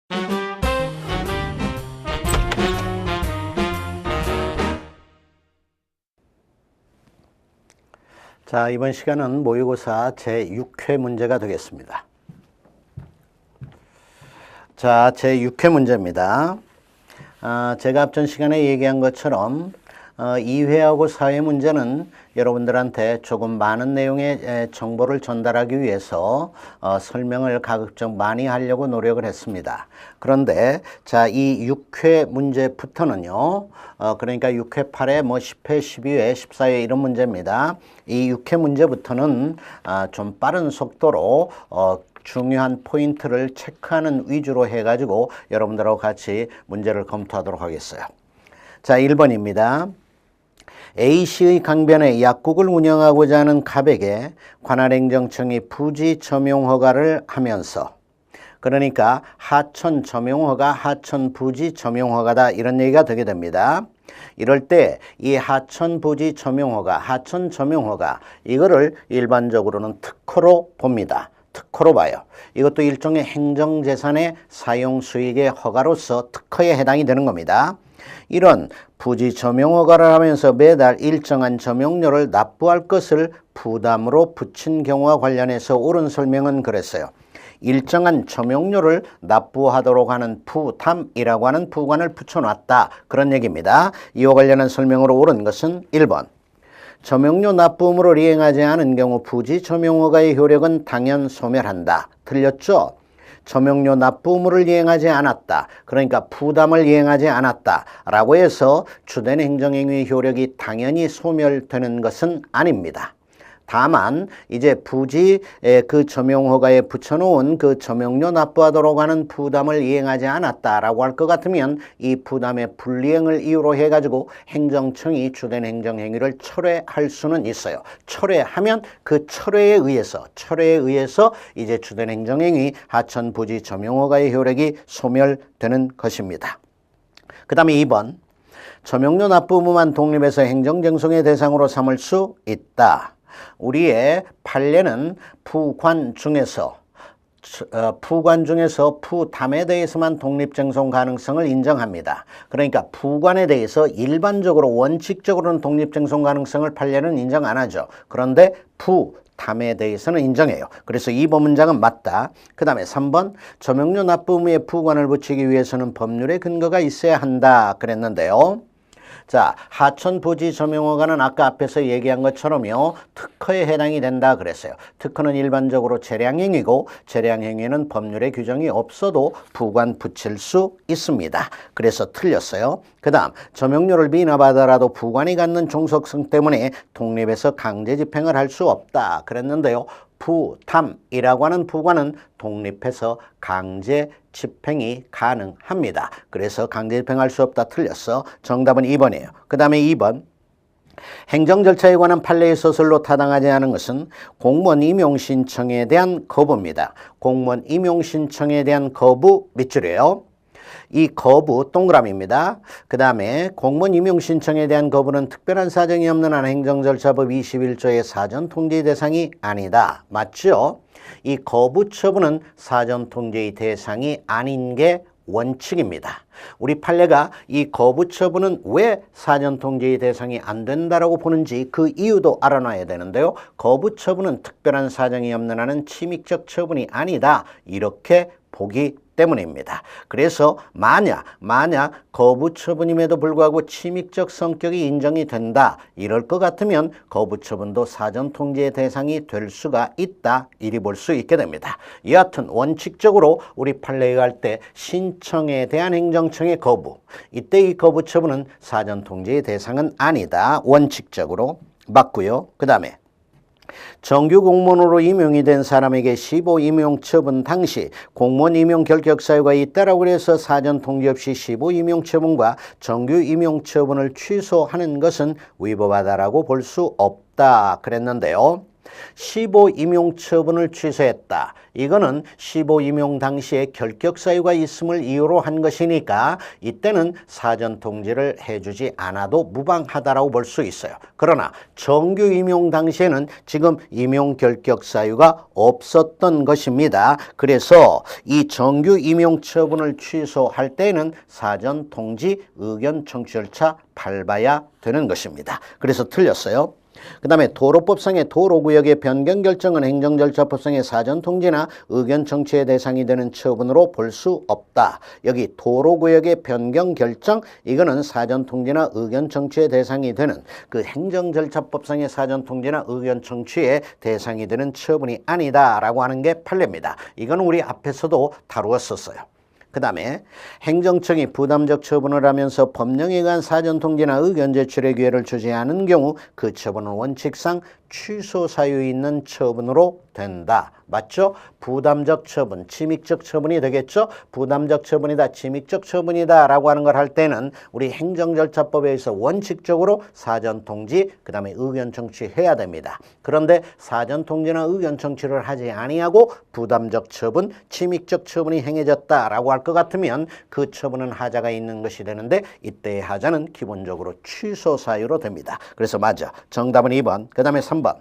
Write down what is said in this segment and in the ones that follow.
자, 이번 시간은 모의고사 제6회 문제가 되겠습니다. 자, 제6회 문제입니다. 제가 앞전 시간에 얘기한 것처럼 2회하고 4회 문제는 여러분들한테 조금 많은 내용의 정보를 전달하기 위해서 설명을 가급적 많이 하려고 노력을 했습니다. 그런데 자, 이 6회 문제부터는요, 그러니까 6회, 8회, 10회, 12회, 14회 이런 문제입니다. 이 6회 문제부터는 좀 빠른 속도로 중요한 포인트를 체크하는 위주로 해가지고 여러분들하고 같이 문제를 검토하도록 하겠어요. 자, 1번입니다. A씨의 강변에 약국을 운영하고자 하는 갑에게 관할행정청이 부지 점용 허가를 하면서, 그러니까 하천 점용 허가, 하천 부지 점용 허가다 이런 얘기가 되게 됩니다. 이럴 때 이 하천 부지 점용 허가, 하천 점용 허가 이거를 일반적으로는 특허로 봅니다. 특허로 봐요. 이것도 일종의 행정재산의 사용 수익의 허가로서 특허에 해당이 되는 겁니다. 이런 부지 점용 허가를 하면서 매달 일정한 점용료를 납부할 것을 부담으로 붙인 경우와 관련해서 옳은 설명은 그랬어요. 일정한 점용료를 납부하도록 하는 부담이라고 하는 부관을 붙여놨다. 그런 얘기입니다. 이와 관련한 설명으로 옳은 것은 1번. 점용료 납부 의무를 이행하지 않은 경우 부지 점용 허가의 효력은 당연 소멸한다. 틀렸죠? 점용료 납부 의무를 이행하지 않았다. 그러니까 부담을 이행하지 않았다. 라고 해서 주된 행정행위의 효력이 당연히 소멸되는 것은 아닙니다. 다만 이제 부지 그 점용허가에 붙여놓은 그 점용료 납부하도록 하는 부담을 이행하지 않았다라고 할 것 같으면 이 부담의 불이행을 이유로 해가지고 행정청이 주된 행정행위를 철회할 수는 있어요. 철회하면 그 철회에 의해서 이제 주된 행정행위 하천 부지 점용허가의 효력이 소멸되는 것입니다. 그 다음에 2번. 점용료 납부 의무만 독립해서 행정쟁송의 대상으로 삼을 수 있다. 우리의 판례는 부관 중에서 부담에 대해서만 독립쟁송 가능성을 인정합니다. 그러니까 부관에 대해서 일반적으로 원칙적으로는 독립쟁송 가능성을 판례는 인정 안 하죠. 그런데 부담에 대해서는 인정해요. 그래서 2번 문장은 맞다. 그 다음에 3번 점용료 납부 의무에 부관을 붙이기 위해서는 법률의 근거가 있어야 한다 그랬는데요. 자, 하천 부지 점용 허가는 아까 앞에서 얘기한 것처럼요, 특허에 해당이 된다 그랬어요. 특허는 일반적으로 재량행위고 재량행위는 법률의 규정이 없어도 부관 붙일 수 있습니다. 그래서 틀렸어요. 그 다음 점용료를 미납하더라도 부관이 갖는 종속성 때문에 독립해서 강제 집행을 할 수 없다 그랬는데요. 부담이라고 하는 부관은 독립해서 강제 집행이 가능합니다. 그래서 강제 집행할 수 없다 틀렸어. 정답은 2번이에요. 그 다음에 2번. 행정 절차에 관한 판례의 서술로 타당하지 않은 것은 공무원 임용 신청에 대한 거부입니다. 공무원 임용 신청에 대한 거부 밑줄이에요. 이 거부 동그라미입니다. 그 다음에 공무원 임용 신청에 대한 거부는 특별한 사정이 없는 한 행정절차법 21조의 사전 통지의 대상이 아니다. 맞죠? 이 거부 처분은 사전 통지의 대상이 아닌 게 원칙입니다. 우리 판례가 이 거부 처분은 왜 사전 통지의 대상이 안 된다라고 보는지 그 이유도 알아놔야 되는데요. 거부 처분은 특별한 사정이 없는 한은 침익적 처분이 아니다. 이렇게 보기 때문입니다. 그래서 만약 거부 처분임에도 불구하고 침익적 성격이 인정이 된다. 이럴 것 같으면 거부 처분도 사전 통지의 대상이 될 수가 있다. 이리 볼 수 있게 됩니다. 여하튼 원칙적으로 우리 판례에 갈 때 신청에 대한 행정청의 거부. 이때 이 거부 처분은 사전 통지의 대상은 아니다. 원칙적으로 맞고요. 그 다음에 정규 공무원으로 임용이 된 사람에게 15 임용 처분 당시 공무원 임용 결격 사유가 있다라고 해서 사전 통지 없이 15 임용 처분과 정규 임용 처분을 취소하는 것은 위법하다라고 볼 수 없다 그랬는데요. 15 임용 처분을 취소했다. 이거는 15 임용 당시에 결격 사유가 있음을 이유로 한 것이니까 이때는 사전 통지를 해주지 않아도 무방하다라고 볼 수 있어요. 그러나 정규 임용 당시에는 지금 임용 결격 사유가 없었던 것입니다. 그래서 이 정규 임용 처분을 취소할 때는 사전 통지 의견 청취 절차 밟아야 되는 것입니다. 그래서 틀렸어요. 그 다음에 도로법상의 도로구역의 변경 결정은 행정절차법상의 사전통지나 의견 청취의 대상이 되는 처분으로 볼 수 없다. 여기 도로구역의 변경 결정, 이거는 사전통지나 의견 청취의 대상이 되는 그 행정절차법상의 사전통지나 의견 청취의 대상이 되는 처분이 아니다라고 하는 게 판례입니다. 이건 우리 앞에서도 다루었었어요. 그 다음에 행정청이 부담적 처분을 하면서 법령에 의한 사전통지나 의견 제출의 기회를 주지 않은 경우 그 처분은 원칙상 취소 사유 있는 처분으로 된다. 맞죠? 부담적 처분, 침익적 처분이 되겠죠? 부담적 처분이다, 침익적 처분이다 라고 하는 걸 할 때는 우리 행정절차법에 의해서 원칙적으로 사전통지, 그 다음에 의견 청취해야 됩니다. 그런데 사전통지나 의견 청취를 하지 아니하고 부담적 처분, 침익적 처분이 행해졌다라고 할 것 같으면 그 처분은 하자가 있는 것이 되는데 이때의 하자는 기본적으로 취소 사유로 됩니다. 그래서 맞아. 정답은 2번. 그 다음에 3번.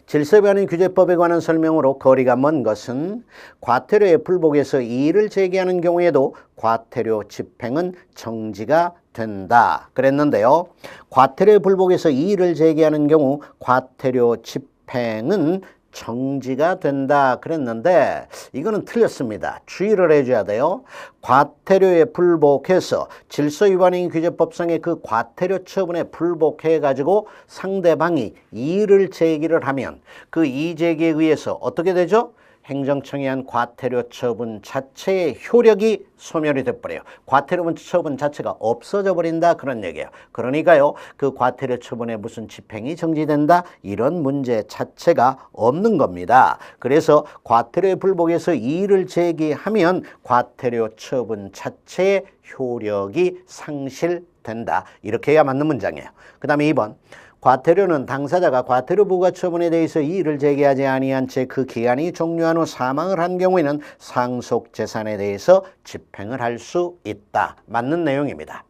질서변환 규제법에 관한 설명으로 거리가 먼 것은 과태료의 불복에서 이의를 제기하는 경우에도 과태료 집행은 정지가 된다 그랬는데요. 과태료의 불복에서 이의를 제기하는 경우 과태료 집행은 정지가 된다 그랬는데 이거는 틀렸습니다. 주의를 해줘야 돼요. 과태료에 불복해서 질서위반행 규제법상의 그 과태료 처분에 불복해가지고 상대방이 이의를 제기를 하면 그 이의 제기에 의해서 어떻게 되죠? 행정청이 한 과태료 처분 자체의 효력이 소멸이 돼버려요. 과태료 처분 자체가 없어져 버린다 그런 얘기예요. 그러니까요. 그 과태료 처분에 무슨 집행이 정지된다 이런 문제 자체가 없는 겁니다. 그래서 과태료에 불복해서 이의를 제기하면 과태료 처분 자체의 효력이 상실된다. 이렇게 해야 맞는 문장이에요. 그 다음에 2번. 과태료는 당사자가 과태료 부과 처분에 대해서 이의를 제기하지 아니한 채 그 기한이 종료한 후 사망을 한 경우에는 상속 재산에 대해서 집행을 할 수 있다. 맞는 내용입니다.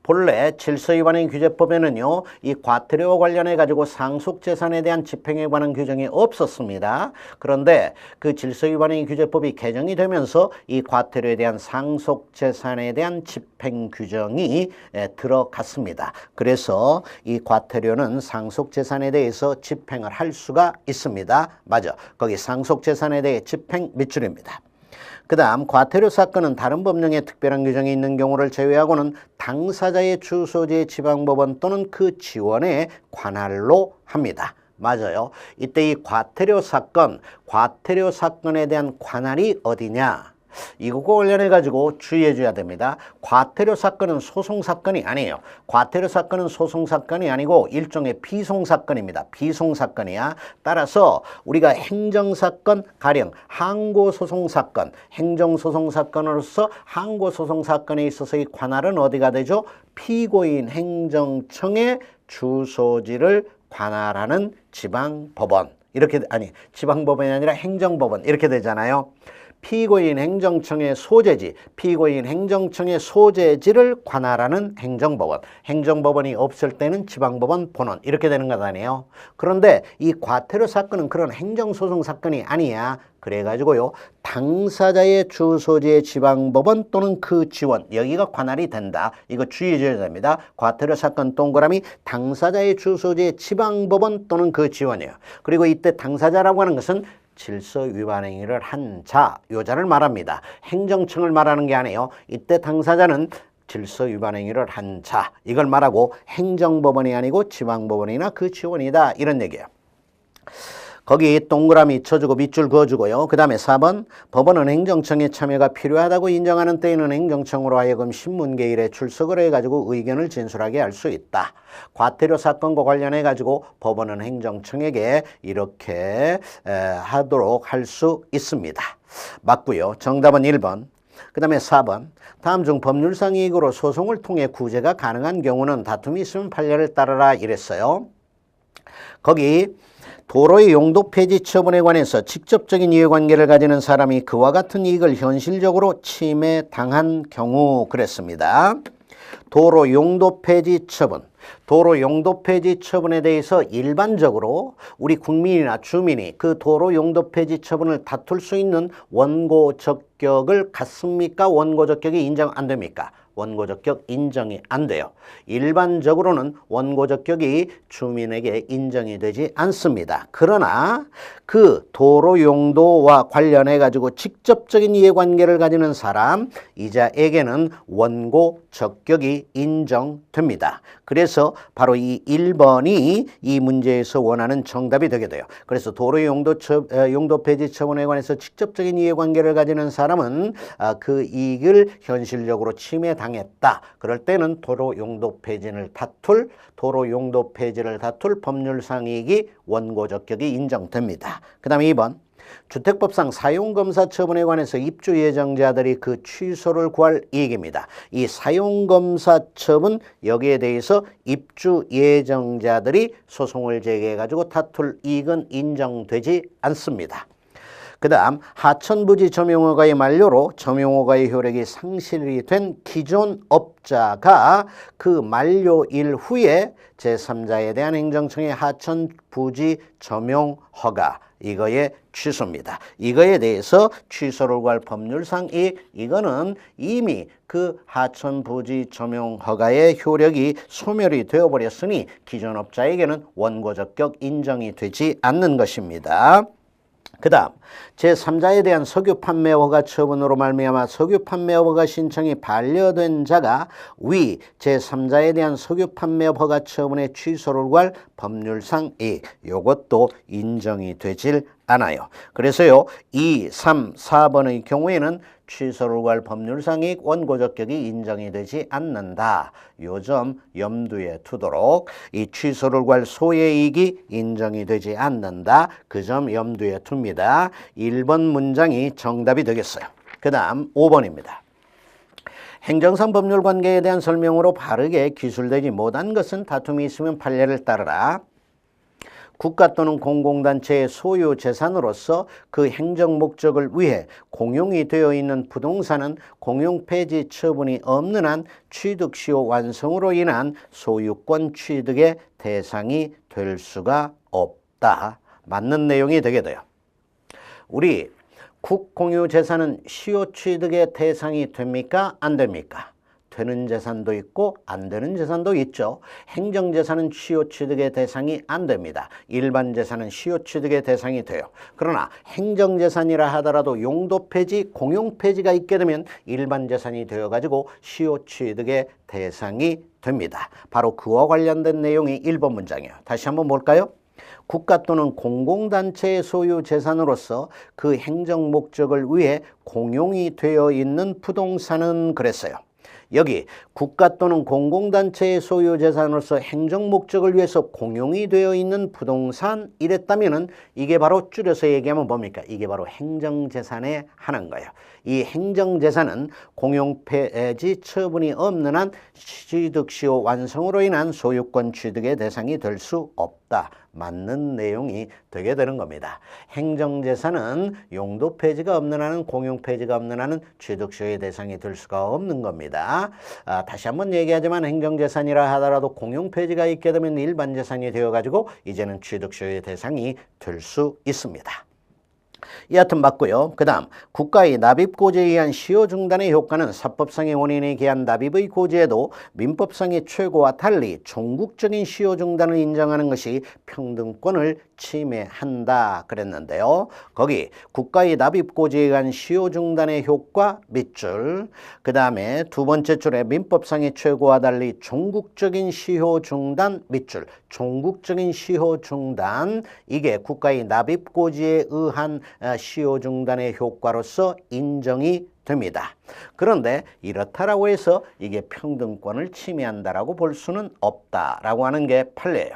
본래 질서위반행 규제법에는요, 이 과태료와 관련해 가지고 상속재산에 대한 집행에 관한 규정이 없었습니다. 그런데 그 질서위반행 규제법이 개정이 되면서 이 과태료에 대한 상속재산에 대한 집행 규정이 들어갔습니다. 그래서 이 과태료는 상속재산에 대해서 집행을 할 수가 있습니다. 맞아. 거기 상속재산에 대해 집행 밑줄입니다. 그 다음 과태료 사건은 다른 법령에 특별한 규정이 있는 경우를 제외하고는 당사자의 주소지의 지방법원 또는 그 지원에 관할로 합니다. 맞아요. 이때 이 과태료 사건에 대한 관할이 어디냐? 이것과 관련해 가지고 주의해 줘야 됩니다. 과태료 사건은 소송 사건이 아니에요. 과태료 사건은 소송 사건이 아니고 일종의 피송 사건입니다. 피송 사건이야. 따라서 우리가 행정 사건, 가령 항고 소송 사건, 행정 소송 사건으로서 항고 소송 사건에 있어서 이 관할은 어디가 되죠? 피고인 행정청의 주소지를 관할하는 지방법원. 이렇게 지방법원이 아니라 행정법원 이렇게 되잖아요. 피고인 행정청의 소재지, 피고인 행정청의 소재지를 관할하는 행정법원, 행정법원이 없을 때는 지방법원 본원 이렇게 되는 것 아니에요. 그런데 이 과태료 사건은 그런 행정소송 사건이 아니야. 그래가지고요, 당사자의 주소지의 지방법원 또는 그 지원, 여기가 관할이 된다. 이거 주의해 줘야 됩니다. 과태료 사건 동그라미 당사자의 주소지의 지방법원 또는 그 지원이에요. 그리고 이때 당사자라고 하는 것은 질서 위반 행위를 한 자, 요자를 말합니다. 행정청을 말하는 게 아니에요. 이때 당사자는 질서 위반 행위를 한 자, 이걸 말하고 행정법원이 아니고 지방법원이나 그 지원이다 이런 얘기예요. 거기 동그라미 쳐주고 밑줄 그어주고요. 그 다음에 4번 법원은 행정청의 참여가 필요하다고 인정하는 때에는 행정청으로 하여금 신문개일에 출석을 해가지고 의견을 진술하게 할 수 있다. 과태료 사건과 관련해 가지고 법원은 행정청에게 이렇게 하도록 할 수 있습니다. 맞고요. 정답은 1번. 그 다음에 4번. 다음 중 법률상 이익으로 소송을 통해 구제가 가능한 경우는 다툼이 있으면 판례를 따르라 이랬어요. 거기 도로의 용도 폐지 처분에 관해서 직접적인 이해관계를 가지는 사람이 그와 같은 이익을 현실적으로 침해당한 경우 그랬습니다. 도로 용도 폐지 처분. 도로 용도 폐지 처분에 대해서 일반적으로 우리 국민이나 주민이 그 도로 용도 폐지 처분을 다툴 수 있는 원고 적격을 갖습니까? 원고 적격이 인정 안 됩니까? 원고 적격 인정이 안 돼요. 일반적으로는 원고 적격이 주민에게 인정이 되지 않습니다. 그러나 그 도로 용도와 관련해 가지고 직접적인 이해관계를 가지는 사람 이자에게는 원고 적격이 인정됩니다. 그래서 바로 이 1번이 이 문제에서 원하는 정답이 되게 돼요. 그래서 도로 용도 폐지 처분에 관해서 직접적인 이해관계를 가지는 사람은 그 이익을 현실적으로 침해당했다. 그럴 때는 도로 용도 폐지를 다툴 법률상 이익이 원고 적격이 인정됩니다. 그 다음에 2번. 주택법상 사용검사 처분에 관해서 입주 예정자들이 그 취소를 구할 이익입니다. 이 사용검사 처분 여기에 대해서 입주 예정자들이 소송을 제기해가지고 다툴 이익은 인정되지 않습니다. 그 다음 하천부지 점용허가의 만료로 점용허가의 효력이 상실이 된 기존 업자가 그 만료일 후에 제3자에 대한 행정청의 하천부지 점용허가 이거의 취소입니다. 이거에 대해서 취소를 구할 법률상 이거는 이미 그 하천부지 점용허가의 효력이 소멸이 되어버렸으니 기존 업자에게는 원고 적격 인정이 되지 않는 것입니다. 그 다음 제3자에 대한 석유 판매 허가 처분으로 말미암아 석유 판매 허가 신청이 반려된 자가 위 제3자에 대한 석유 판매 허가 처분의 취소를 구할 법률상 이것도 인정이 되질 않아요. 그래서요 2, 3, 4번의 경우에는 취소를 구할 법률상 이익 원고 적격이 인정이 되지 않는다. 요 점 염두에 두도록 이 취소를 구할 소의 이익이 인정이 되지 않는다. 그 점 염두에 둡니다. 1번 문장이 정답이 되겠어요. 그 다음 5번입니다. 행정상 법률 관계에 대한 설명으로 바르게 기술되지 못한 것은 다툼이 있으면 판례를 따르라. 국가 또는 공공단체의 소유 재산으로서 그 행정 목적을 위해 공용이 되어 있는 부동산은 공용 폐지 처분이 없는 한 취득 시효 완성으로 인한 소유권 취득의 대상이 될 수가 없다. 맞는 내용이 되게 돼요. 우리 국공유 재산은 시효 취득의 대상이 됩니까? 안 됩니까? 되는 재산도 있고 안 되는 재산도 있죠. 행정재산은 시효 취득의 대상이 안 됩니다. 일반 재산은 시효 취득의 대상이 돼요. 그러나 행정재산이라 하더라도 용도 폐지, 공용 폐지가 있게 되면 일반 재산이 되어가지고 시효 취득의 대상이 됩니다. 바로 그와 관련된 내용이 1번 문장이에요. 다시 한번 볼까요? 국가 또는 공공단체의 소유 재산으로서 그 행정 목적을 위해 공용이 되어 있는 부동산은 그랬어요. 여기 국가 또는 공공단체의 소유 재산으로서 행정 목적을 위해서 공용이 되어 있는 부동산 이랬다면은 이게 바로 줄여서 얘기하면 뭡니까? 이게 바로 행정재산에 하는 거예요. 이 행정재산은 공용 폐지 처분이 없는 한 취득시효 완성으로 인한 소유권 취득의 대상이 될 수 없다. 맞는 내용이 되게 되는 겁니다. 행정재산은 용도 폐지가 없는 한은 공용 폐지가 없는 한은 취득시효의 대상이 될 수가 없는 겁니다. 다시 한번 얘기하지만 행정재산이라 하더라도 공용 폐지가 있게 되면 일반 재산이 되어가지고 이제는 취득시효의 대상이 될 수 있습니다. 여하튼 맞고요. 그 다음 국가의 납입고지에 의한 시효 중단의 효과는 사법상의 원인에 기한 납입의 고지에도 민법상의 최고와 달리 종국적인 시효 중단을 인정하는 것이 평등권을 침해한다 그랬는데요. 거기 국가의 납입고지에 의한 시효 중단의 효과 밑줄, 그 다음에 두 번째 줄에 민법상의 최고와 달리 종국적인 시효 중단 밑줄, 종국적인 시효 중단 이게 국가의 납입고지에 의한 시효 중단의 효과로서 인정이 됩니다. 그런데 이렇다라고 해서 이게 평등권을 침해한다라고 볼 수는 없다라고 하는 게 판례예요.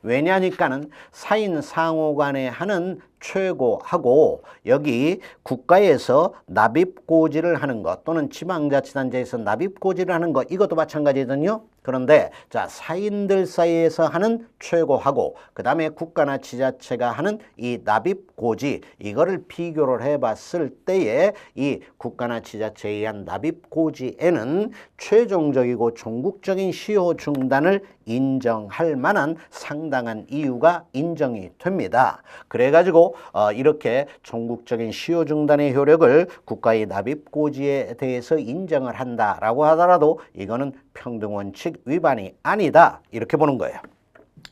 왜냐하니까는 사인 상호 간에 하는 최고하고 여기 국가에서 납입고지를 하는 것 또는 지방자치단체에서 납입고지를 하는 것 이것도 마찬가지거든요. 그런데 자 사인들 사이에서 하는 최고하고 그 다음에 국가나 지자체가 하는 이 납입고지 이거를 비교를 해봤을 때에 이 국가나 지자체에 의한 납입고지에는 최종적이고 종국적인 시효 중단을 인정할 만한 상당한 이유가 인정이 됩니다. 그래가지고 이렇게 종국적인 시효 중단의 효력을 국가의 납입고지에 대해서 인정을 한다라고 하더라도 이거는 평등원칙 위반이 아니다 이렇게 보는 거예요.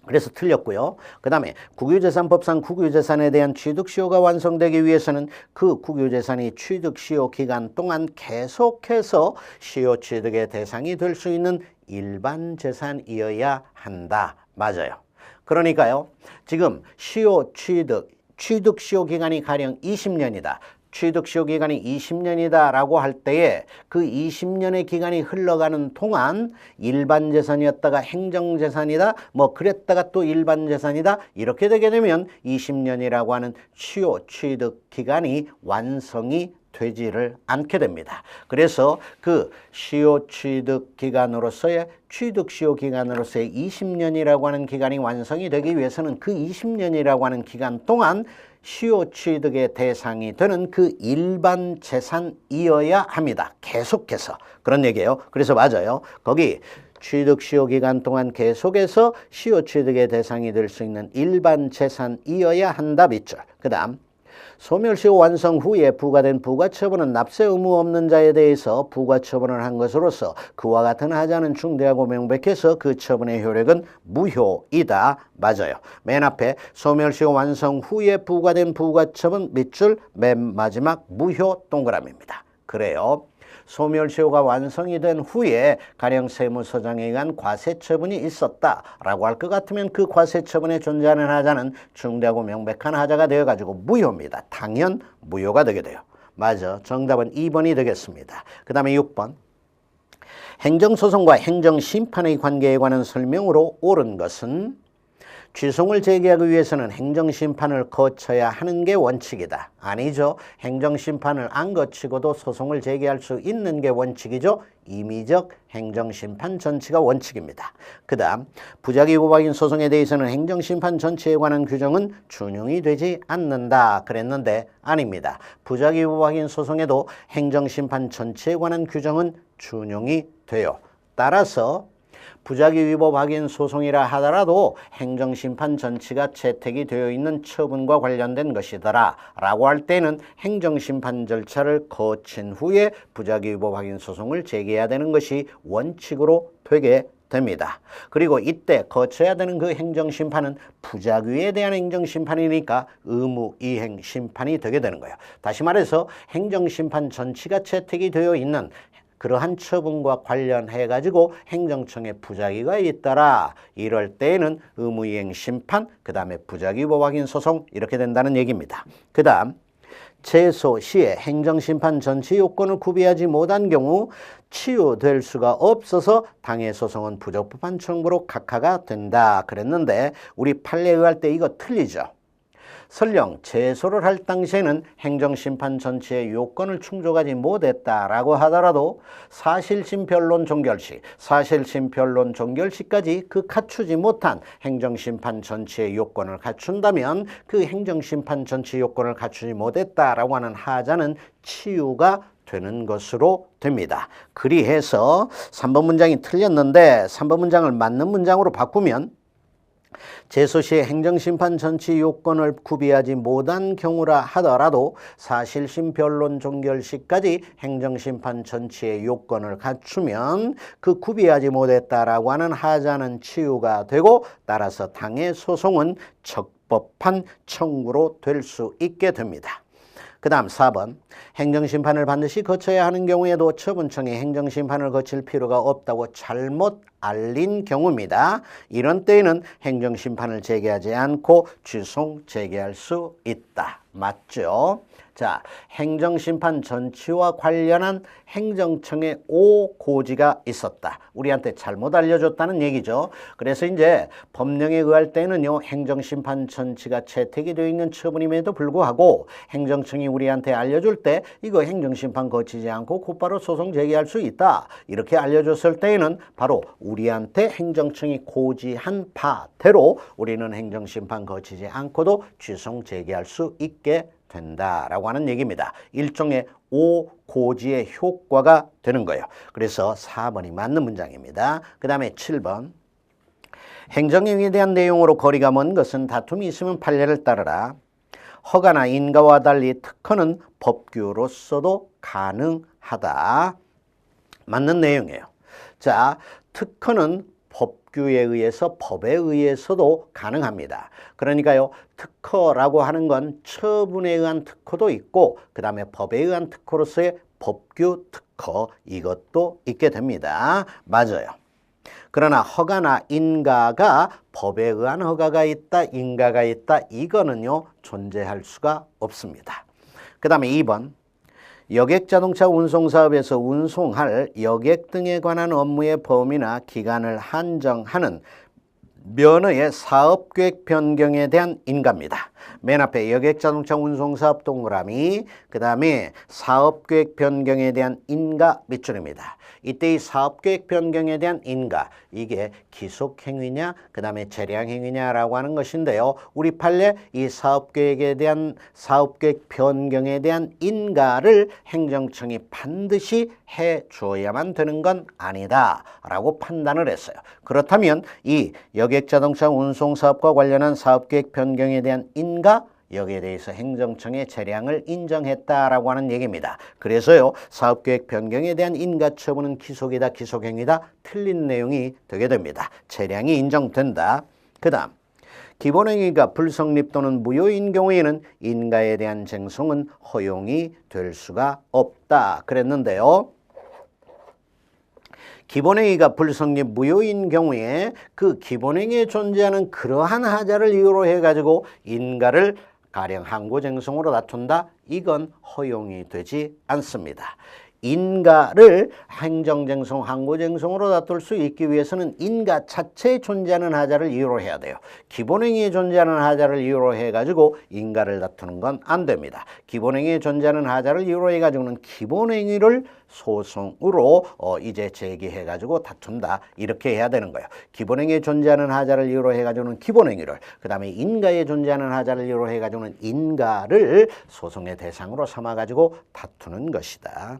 그래서 틀렸고요. 그 다음에 국유재산법상 국유재산에 대한 취득시효가 완성되기 위해서는 그 국유재산이 취득시효 기간 동안 계속해서 시효 취득의 대상이 될 수 있는 일반 재산이어야 한다. 맞아요. 그러니까요. 지금 시효 취득시효 기간이 가령 20년이다. 취득시효 기간이 20년이다 라고 할 때에 그 20년의 기간이 흘러가는 동안 일반 재산이었다가 행정재산이다 뭐 그랬다가 또 일반 재산이다 이렇게 되게 되면 20년이라고 하는 시효 취득 기간이 완성이 되지를 않게 됩니다. 그래서 그 시효 취득 기간으로서의 취득시효 기간으로서의 20년이라고 하는 기간이 완성이 되기 위해서는 그 20년이라고 하는 기간 동안 시효 취득의 대상이 되는 그 일반 재산이어야 합니다. 계속해서. 그런 얘기예요. 그래서 맞아요. 거기 취득시효 기간 동안 계속해서 시효 취득의 대상이 될 수 있는 일반 재산이어야 한다 밑줄. 그 다음 소멸시효 완성 후에 부과된 부과처분은 납세 의무 없는 자에 대해서 부과처분을 한 것으로서 그와 같은 하자는 중대하고 명백해서 그 처분의 효력은 무효이다. 맞아요. 맨 앞에 소멸시효 완성 후에 부과된 부과처분 밑줄 맨 마지막 무효 동그라미입니다. 그래요. 소멸시효가 완성이 된 후에 가령 세무서장에 의한 과세처분이 있었다라고 할 것 같으면 그 과세처분에 존재하는 하자는 중대하고 명백한 하자가 되어가지고 무효입니다. 당연 무효가 되게 돼요. 맞아. 정답은 2번이 되겠습니다. 그 다음에 6번. 행정소송과 행정심판의 관계에 관한 설명으로 옳은 것은 취송을 제기하기 위해서는 행정심판을 거쳐야 하는 게 원칙이다. 아니죠. 행정심판을 안 거치고도 소송을 제기할 수 있는 게 원칙이죠. 임의적 행정심판 전치가 원칙입니다. 그 다음 부작위고박인 소송에 대해서는 행정심판 전치에 관한 규정은 준용이 되지 않는다 그랬는데 아닙니다. 부작위고박인 소송에도 행정심판 전치에 관한 규정은 준용이 돼요. 따라서 부작위 위법 확인 소송이라 하더라도 행정심판 전치가 채택이 되어 있는 처분과 관련된 것이더라 라고 할 때는 행정심판 절차를 거친 후에 부작위 위법 확인 소송을 제기해야 되는 것이 원칙으로 되게 됩니다. 그리고 이때 거쳐야 되는 그 행정심판은 부작위에 대한 행정심판이니까 의무이행심판이 되게 되는 거예요. 다시 말해서 행정심판 전치가 채택이 되어 있는 그러한 처분과 관련해 가지고 행정청에 부작위가 있더라. 이럴 때에는 의무이행 심판, 그 다음에 부작위 위법 확인 소송 이렇게 된다는 얘기입니다. 그 다음 제소 시에 행정심판 전치 요건을 구비하지 못한 경우 치유될 수가 없어서 당해 소송은 부적법한 청구로 각하가 된다 그랬는데 우리 판례에 의할 때 이거 틀리죠. 설령 제소를 할 당시에는 행정심판 전치의 요건을 충족하지 못했다라고 하더라도 사실심변론 종결시, 사실심변론 종결시까지 그 갖추지 못한 행정심판 전치의 요건을 갖춘다면 그 행정심판 전치 요건을 갖추지 못했다라고 하는 하자는 치유가 되는 것으로 됩니다. 그리해서 3번 문장이 틀렸는데 3번 문장을 맞는 문장으로 바꾸면 제소 시에 행정심판 전치 요건을 구비하지 못한 경우라 하더라도 사실심 변론 종결 시까지 행정심판 전치의 요건을 갖추면 그 구비하지 못했다라고 하는 하자는 치유가 되고 따라서 당해 소송은 적법한 청구로 될 수 있게 됩니다. 그 다음 4번 행정심판을 반드시 거쳐야 하는 경우에도 처분청이 행정심판을 거칠 필요가 없다고 잘못 알린 경우입니다. 이런 때에는 행정심판을 제기하지 않고 주송 제기할 수 있다. 맞죠? 자, 행정심판 전치와 관련한 행정청의 오고지가 있었다. 우리한테 잘못 알려줬다는 얘기죠. 그래서 이제 법령에 의할 때는요, 행정심판 전치가 채택이 되어 있는 처분임에도 불구하고 행정청이 우리한테 알려줄 때 이거 행정심판 거치지 않고 곧바로 소송 제기할 수 있다. 이렇게 알려줬을 때에는 바로 우리한테 행정청이 고지한 바대로 우리는 행정심판 거치지 않고도 주송 제기할 수 있게 된다라고 하는 얘기입니다. 일종의 오고지의 효과가 되는 거예요. 그래서 4번이 맞는 문장입니다. 그 다음에 7번. 행정행위에 대한 내용으로 거리가 먼 것은 다툼이 있으면 판례를 따르라. 허가나 인가와 달리 특허는 법규로서도 가능하다. 맞는 내용이에요. 자, 특허는 법규에 의해서 법에 의해서도 가능합니다. 그러니까요, 특허라고 하는 건 처분에 의한 특허도 있고 그 다음에 법에 의한 특허로서의 법규 특허 이것도 있게 됩니다. 맞아요. 그러나 허가나 인가가 법에 의한 허가가 있다, 인가가 있다 이거는요 존재할 수가 없습니다. 그 다음에 2번. 여객자동차 운송사업에서 운송할 여객 등에 관한 업무의 범위나 기간을 한정하는 면허의 사업계획 변경에 대한 인가입니다. 맨 앞에 여객자동차 운송사업 동그라미, 그 다음에 사업계획 변경에 대한 인가 밑줄입니다. 이때 이 사업계획 변경에 대한 인가, 이게 기속행위냐, 그 다음에 재량행위냐라고 하는 것인데요. 우리 판례 이 사업계획에 대한 사업계획 변경에 대한 인가를 행정청이 반드시 해줘야만 되는 건 아니다라고 판단을 했어요. 그렇다면 이 여객자동차 운송사업과 관련한 사업계획 변경에 대한 인가, 여기에 대해서 행정청의 재량을 인정했다라고 하는 얘기입니다. 그래서요, 사업계획 변경에 대한 인가 처분은 기속이다, 기속행위다, 틀린 내용이 되게 됩니다. 재량이 인정된다. 그 다음, 기본행위가 불성립 또는 무효인 경우에는 인가에 대한 쟁송은 허용이 될 수가 없다. 그랬는데요. 기본행위가 불성립 무효인 경우에 그 기본행위에 존재하는 그러한 하자를 이유로 해가지고 인가를 가령 항고쟁송으로 다툰다? 이건 허용이 되지 않습니다. 인가를 행정쟁송, 항고쟁송으로 다툴 수 있기 위해서는 인가 자체에 존재하는 하자를 이유로 해야 돼요. 기본행위에 존재하는 하자를 이유로 해가지고 인가를 다투는 건 안 됩니다. 기본행위에 존재하는 하자를 이유로 해가지고는 기본행위를 소송으로 이제 제기해가지고 다툰다. 이렇게 해야 되는 거예요. 기본행위에 존재하는 하자를 이유로 해가지고는 기본행위를, 그 다음에 인가에 존재하는 하자를 이유로 해가지고는 인가를 소송의 대상으로 삼아가지고 다투는 것이다.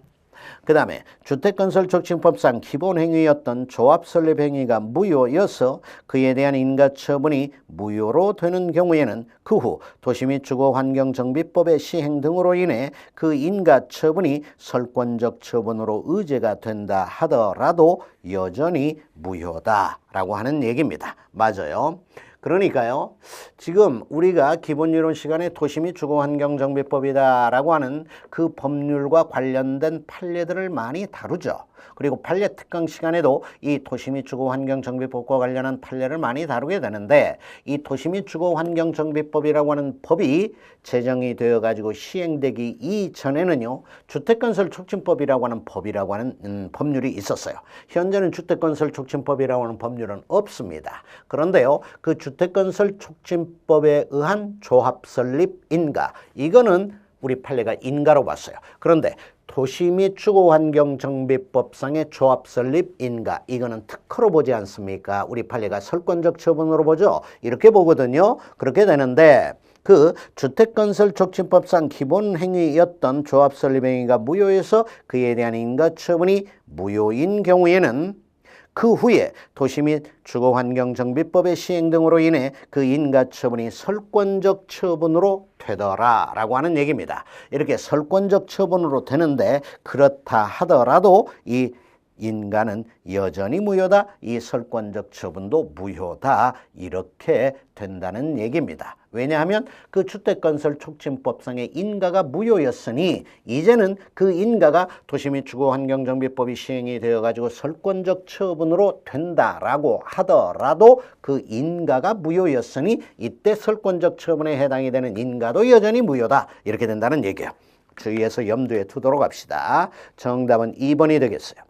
그 다음에 주택건설촉진법상 기본행위였던 조합설립행위가 무효여서 그에 대한 인가처분이 무효로 되는 경우에는 그 후 도시및주거환경정비법의 시행 등으로 인해 그 인가처분이 설권적 처분으로 의제가 된다 하더라도 여전히 무효다라고 하는 얘기입니다. 맞아요. 그러니까요, 지금 우리가 기본이론 시간에 도시 및 주거환경정비법이다라고 하는 그 법률과 관련된 판례들을 많이 다루죠. 그리고 판례 특강 시간에도 이 도시 및 주거환경정비법과 관련한 판례를 많이 다루게 되는데, 이 도시 및 주거환경정비법이라고 하는 법이 제정이 되어가지고 시행되기 이전에는요, 주택건설촉진법이라고 하는 법이라고 하는 법률이 있었어요. 현재는 주택건설촉진법이라고 하는 법률은 없습니다. 그런데요, 그 주택건설촉진법에 의한 조합설립 인가, 이거는 우리 판례가 인가로 봤어요. 그런데 도시 및 주거환경정비법상의 조합설립 인가, 이거는 특허로 보지 않습니까? 우리 판례가 설권적 처분으로 보죠. 이렇게 보거든요. 그렇게 되는데 그 주택건설촉진법상 기본행위였던 조합설립행위가 무효해서 그에 대한 인가처분이 무효인 경우에는 그 후에 도시 및 주거환경정비법의 시행 등으로 인해 그 인가처분이 설권적 처분으로 되더라라고 하는 얘기입니다. 이렇게 설권적 처분으로 되는데, 그렇다 하더라도 이 인가는 여전히 무효다, 이 설권적 처분도 무효다, 이렇게 된다는 얘기입니다. 왜냐하면 그 주택건설촉진법상의 인가가 무효였으니 이제는 그 인가가 도시및주거환경정비법이 시행이 되어가지고 설권적 처분으로 된다라고 하더라도 그 인가가 무효였으니 이때 설권적 처분에 해당이 되는 인가도 여전히 무효다. 이렇게 된다는 얘기예요. 주의해서 염두에 두도록 합시다. 정답은 2번이 되겠어요.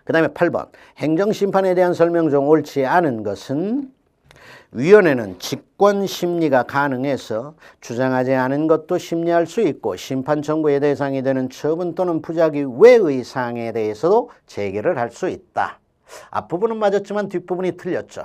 그 다음에 8번. 행정심판에 대한 설명 중 옳지 않은 것은 위원회는 직권심리가 가능해서 주장하지 않은 것도 심리할 수 있고 심판 청구의 대상이 되는 처분 또는 부작위 외의 사항에 대해서도 제기를 할 수 있다. 앞부분은 맞았지만 뒷부분이 틀렸죠.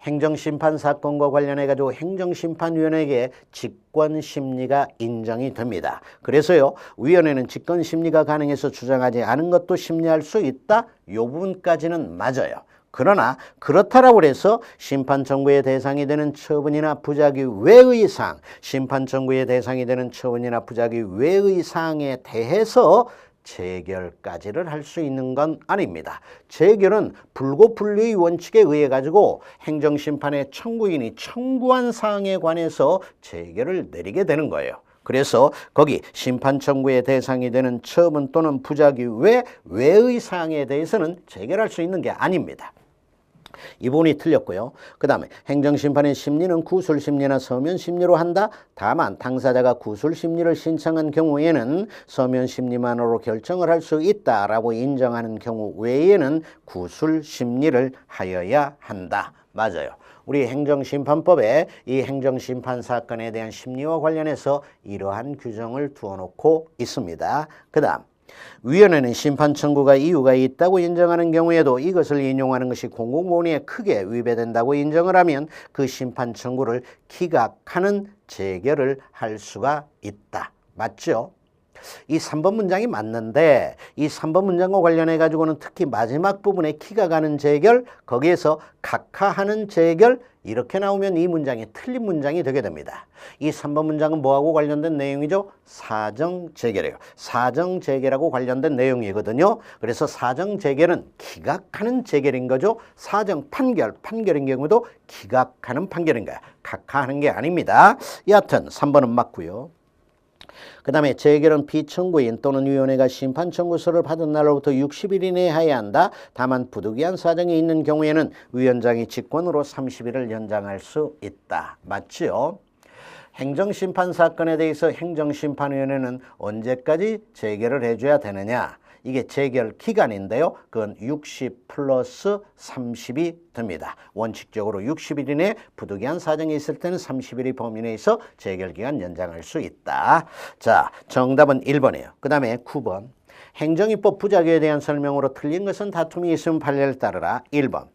행정심판 사건과 관련해 가지고 행정심판위원회에게 직권심리가 인정이 됩니다. 그래서요, 위원회는 직권심리가 가능해서 주장하지 않은 것도 심리할 수 있다. 이 부분까지는 맞아요. 그러나 그렇다라고 해서 심판 청구의 대상이 되는 처분이나 부작위 외의 사항, 심판 청구의 대상이 되는 처분이나 부작위 외의 사항에 대해서 재결까지를 할 수 있는 건 아닙니다. 재결은 불고불리의 원칙에 의해 가지고 행정심판의 청구인이 청구한 사항에 관해서 재결을 내리게 되는 거예요. 그래서 거기 심판 청구의 대상이 되는 처분 또는 부작위 외의 사항에 대해서는 재결할 수 있는 게 아닙니다. 이 부분이 틀렸고요. 그 다음에 행정심판의 심리는 구술심리나 서면심리로 한다. 다만 당사자가 구술심리를 신청한 경우에는 서면심리만으로 결정을 할 수 있다라고 인정하는 경우 외에는 구술심리를 하여야 한다. 맞아요. 우리 행정심판법에 이 행정심판 사건에 대한 심리와 관련해서 이러한 규정을 두어놓고 있습니다. 그 다음 위원회는 심판 청구가 이유가 있다고 인정하는 경우에도 이것을 인용하는 것이 공공본의에 크게 위배된다고 인정을 하면 그 심판 청구를 기각하는 재결을 할 수가 있다. 맞죠? 이 3번 문장이 맞는데 이 3번 문장과 관련해 가지고는 특히 마지막 부분에 기각하는 재결, 거기에서 각하하는 재결 이렇게 나오면 이 문장이 틀린 문장이 되게 됩니다. 이 3번 문장은 뭐하고 관련된 내용이죠? 사정재결이에요. 사정재결하고 관련된 내용이거든요. 그래서 사정재결은 기각하는 재결인 거죠. 사정판결, 판결인 경우도 기각하는 판결인 거야. 각하하는 게 아닙니다. 여하튼 3번은 맞고요. 그 다음에 재결은 피청구인 또는 위원회가 심판 청구서를 받은 날로부터 60일 이내에 해야 한다. 다만 부득이한 사정이 있는 경우에는 위원장이 직권으로 30일을 연장할 수 있다. 맞죠? 행정심판 사건에 대해서 행정심판위원회는 언제까지 재결을 해줘야 되느냐? 이게 재결 기간인데요. 그건 60 플러스 30이 됩니다. 원칙적으로 60일 이내 부득이한 사정이 있을 때는 30일의 범위 내에서 재결 기간 연장할 수 있다. 자, 정답은 1번이에요. 그 다음에 9번. 행정입법 부작위에 대한 설명으로 틀린 것은 다툼이 있으면 판례를 따르라. 1번.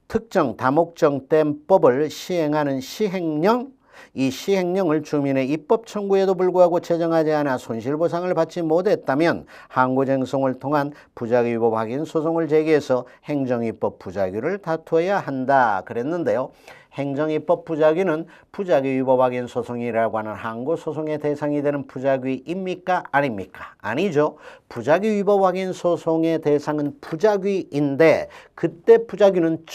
특정 다목적 법을 시행하는 시행령, 이 시행령을 주민의 입법 청구에도 불구하고 제정하지 않아 손실보상을 받지 못했다면 항고쟁송을 통한 부작위 위법 확인 소송을 제기해서 행정입법 부작위를 다투어야 한다 그랬는데요. 행정입법 부작위는 부작위 위법 확인 소송이라고 하는 항고 소송의 대상이 되는 부작위입니까? 아닙니까? 아니죠. 부작위 위법 확인 소송의 대상은 부작위인데 그때 부작위는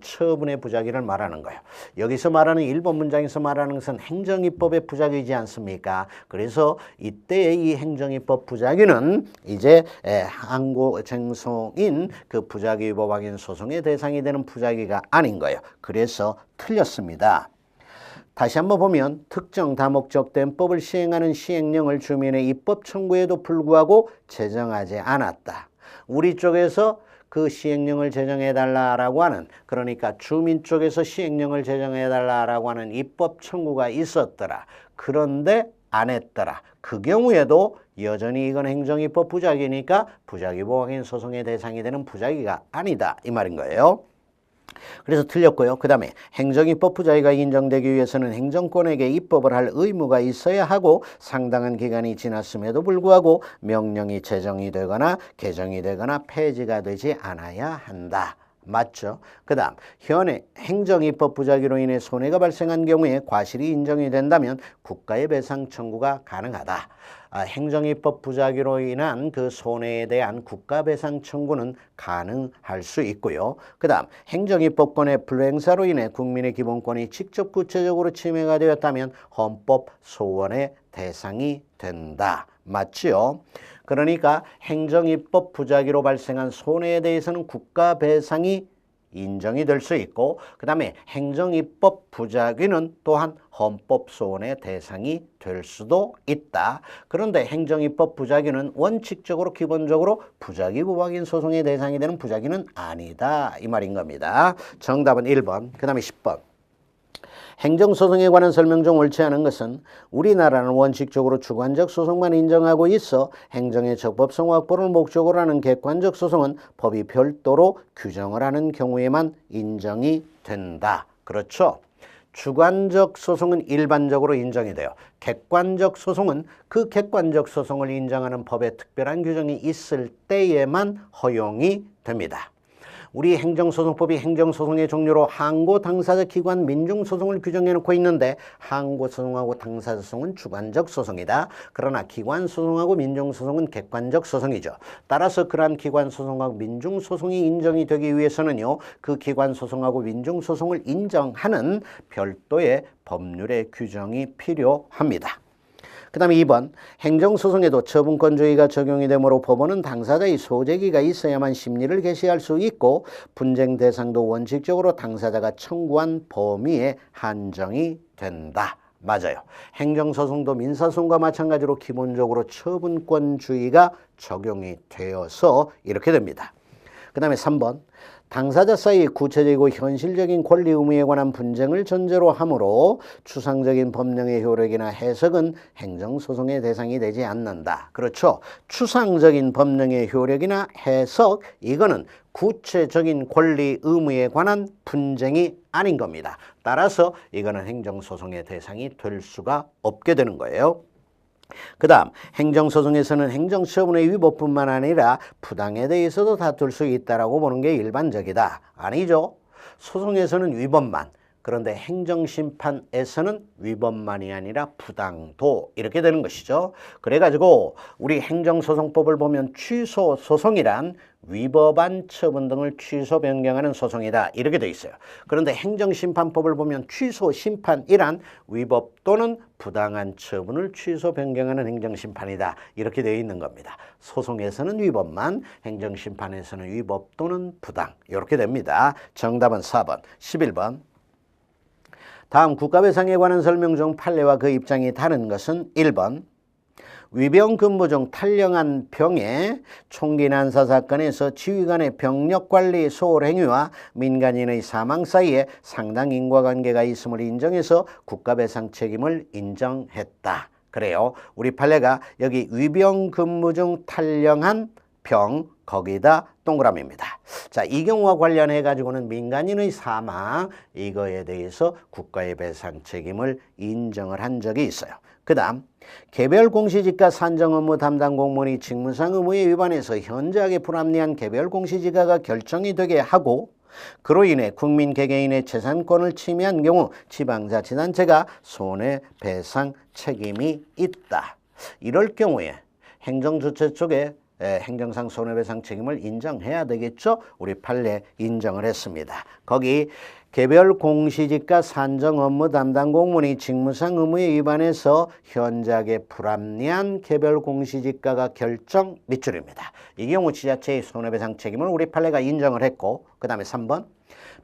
처분의 부작위를 말하는 거예요. 여기서 말하는 1번 문장에서 말하는 것은 행정입법의 부작위이지 않습니까? 그래서 이때의 이 행정입법 부작위는 이제 항고쟁송인 그 부작위 위법 확인 소송의 대상이 되는 부작위가 아닌 거예요. 그래서 틀렸습니다. 다시 한번 보면 특정 다목적 법을 시행하는 시행령을 주민의 입법 청구에도 불구하고 제정하지 않았다. 우리 쪽에서 그 시행령을 제정해달라라고 하는, 그러니까 주민 쪽에서 시행령을 제정해달라라고 하는 입법 청구가 있었더라. 그런데 안 했더라. 그 경우에도 여전히 이건 행정입법 부작위니까 부작위 위법 확인 소송의 대상이 되는 부작위가 아니다. 이 말인 거예요. 그래서 틀렸고요. 그 다음에 행정입법 부작위가 인정되기 위해서는 행정권에게 입법을 할 의무가 있어야 하고 상당한 기간이 지났음에도 불구하고 명령이 제정이 되거나 개정이 되거나 폐지가 되지 않아야 한다. 맞죠? 그 다음 현행 행정입법 부작위로 인해 손해가 발생한 경우에 과실이 인정이 된다면 국가의 배상 청구가 가능하다. 행정입법 부작위로 인한 그 손해에 대한 국가 배상 청구는 가능할 수 있고요. 그 다음 행정입법권의 불행사로 인해 국민의 기본권이 직접 구체적으로 침해가 되었다면 헌법 소원의 대상이 된다. 맞지요? 그러니까 행정입법 부작위로 발생한 손해에 대해서는 국가 배상이 인정이 될 수 있고 그 다음에 행정입법 부작위는 또한 헌법 소원의 대상이 될 수도 있다. 그런데 행정입법 부작위는 원칙적으로 기본적으로 부작위 부박인 소송의 대상이 되는 부작위는 아니다. 이 말인 겁니다. 정답은 1번. 그 다음에 10번. 행정소송에 관한 설명 중 옳지 않은 것은 우리나라는 원칙적으로 주관적 소송만 인정하고 있어 행정의 적법성 확보를 목적으로 하는 객관적 소송은 법이 별도로 규정을 하는 경우에만 인정이 된다. 그렇죠? 주관적 소송은 일반적으로 인정이 돼요. 객관적 소송은 그 객관적 소송을 인정하는 법에 특별한 규정이 있을 때에만 허용이 됩니다. 우리 행정소송법이 행정소송의 종류로 항고, 당사자, 기관, 민중소송을 규정해놓고 있는데 항고소송하고 당사자소송은 주관적 소송이다. 그러나 기관소송하고 민중소송은 객관적 소송이죠. 따라서 그러한 기관소송하고 민중소송이 인정이 되기 위해서는요. 그 기관소송하고 민중소송을 인정하는 별도의 법률의 규정이 필요합니다. 그 다음에 2번 행정소송에도 처분권주의가 적용이 되므로 법원은 당사자의 소재기가 있어야만 심리를 개시할 수 있고 분쟁 대상도 원칙적으로 당사자가 청구한 범위에 한정이 된다. 맞아요. 행정소송도 민사소송과 마찬가지로 기본적으로 처분권주의가 적용이 되어서 이렇게 됩니다. 그 다음에 3번 당사자 사이 구체적이고 현실적인 권리 의무에 관한 분쟁을 전제로 하므로 추상적인 법령의 효력이나 해석은 행정소송의 대상이 되지 않는다. 그렇죠? 추상적인 법령의 효력이나 해석, 이거는 구체적인 권리 의무에 관한 분쟁이 아닌 겁니다. 따라서 이거는 행정소송의 대상이 될 수가 없게 되는 거예요. 그 다음 행정소송에서는 행정처분의 위법뿐만 아니라 부당에 대해서도 다툴 수 있다라고 보는 게 일반적이다. 아니죠. 소송에서는 위법만, 그런데 행정심판에서는 위법만이 아니라 부당도 이렇게 되는 것이죠. 그래가지고 우리 행정소송법을 보면 취소소송이란 위법한 처분 등을 취소 변경하는 소송이다 이렇게 돼 있어요. 그런데 행정심판법을 보면 취소심판이란 위법 또는 부당한 처분을 취소 변경하는 행정심판이다 이렇게 되어 있는 겁니다. 소송에서는 위법만, 행정심판에서는 위법 또는 부당 이렇게 됩니다. 정답은 4번, 11번. 다음 국가배상에 관한 설명 중 판례와 그 입장이 다른 것은 1번 위병 근무 중 탈영한 병의 총기 난사 사건에서 지휘관의 병력관리 소홀행위와 민간인의 사망 사이에 상당 인과관계가 있음을 인정해서 국가배상 책임을 인정했다. 그래요. 우리 판례가 여기 위병 근무 중 탈영한 병 거기다 동그라미입니다. 자, 이 경우와 관련해 가지고는 민간인의 사망 이거에 대해서 국가의 배상 책임을 인정을 한 적이 있어요. 그 다음 개별 공시지가 산정 업무 담당 공무원이 직무상 의무에 위반해서 현저하게 불합리한 개별 공시지가가 결정이 되게 하고 그로 인해 국민 개개인의 재산권을 침해한 경우 지방자치단체가 손해배상 책임이 있다. 이럴 경우에 행정주체 쪽에 행정상 손해배상 책임을 인정해야 되겠죠. 우리 판례 인정을 했습니다. 거기 개별 공시지가 산정 업무 담당 공무원이 직무상 의무에 위반해서 현저하게 불합리한 개별 공시지가가 결정 밑줄입니다. 이 경우 지자체의 손해배상 책임을 우리 판례가 인정을 했고 그 다음에 3번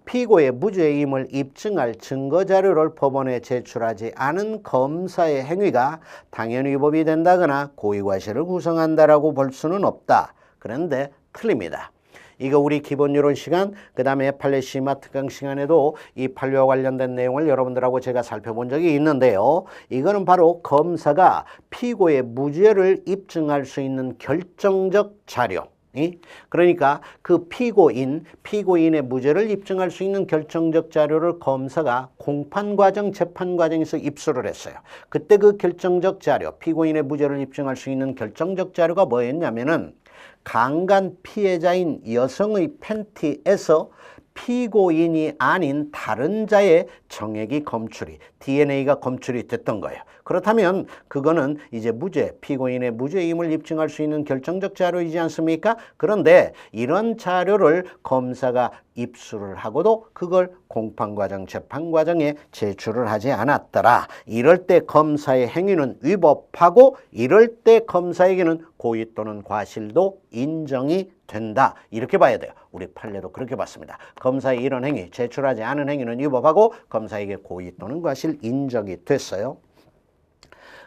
피고의 무죄임을 입증할 증거자료를 법원에 제출하지 않은 검사의 행위가 당연 위법이 된다거나 고의과실을 구성한다라고 볼 수는 없다. 그런데 틀립니다. 이거 우리 기본이론 시간, 그 다음에 판례 심화 특강 시간에도 이 판례와 관련된 내용을 여러분들하고 제가 살펴본 적이 있는데요. 이거는 바로 검사가 피고의 무죄를 입증할 수 있는 결정적 자료. 그러니까 그 피고인의 무죄를 입증할 수 있는 결정적 자료를 검사가 공판과정, 재판과정에서 입수를 했어요. 그때 그 결정적 자료, 피고인의 무죄를 입증할 수 있는 결정적 자료가 뭐였냐면은 강간 피해자인 여성의 팬티에서 피고인이 아닌 다른 자의 정액이 검출이, DNA가 검출이 됐던 거예요. 그렇다면 그거는 이제 무죄, 피고인의 무죄임을 입증할 수 있는 결정적 자료이지 않습니까? 그런데 이런 자료를 검사가 입수를 하고도 그걸 공판과정, 재판과정에 제출을 하지 않았더라. 이럴 때 검사의 행위는 위법하고 이럴 때 검사에게는 고의 또는 과실도 인정이 된다. 이렇게 봐야 돼요. 우리 판례도 그렇게 봤습니다. 검사의 이런 행위, 제출하지 않은 행위는 위법하고 검사에게 고의 또는 과실 인정이 됐어요.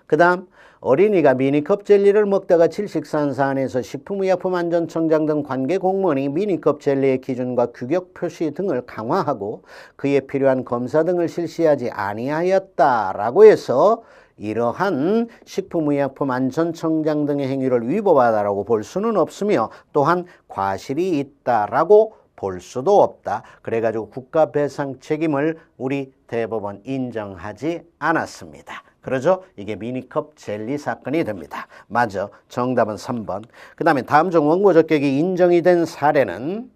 그 다음 어린이가 미니컵 젤리를 먹다가 질식사한 사안에서 식품의약품안전청장 등 관계 공무원이 미니컵 젤리의 기준과 규격 표시 등을 강화하고 그에 필요한 검사 등을 실시하지 아니하였다라고 해서 이러한 식품의약품안전청장 등의 행위를 위법하다라고 볼 수는 없으며 또한 과실이 있다라고 볼 수도 없다. 그래가지고 국가배상 책임을 우리 대법원 인정하지 않았습니다. 그러죠? 이게 미니컵 젤리 사건이 됩니다. 맞아. 정답은 3번. 그 다음에 다음 중 원고 적격이 인정이 된 사례는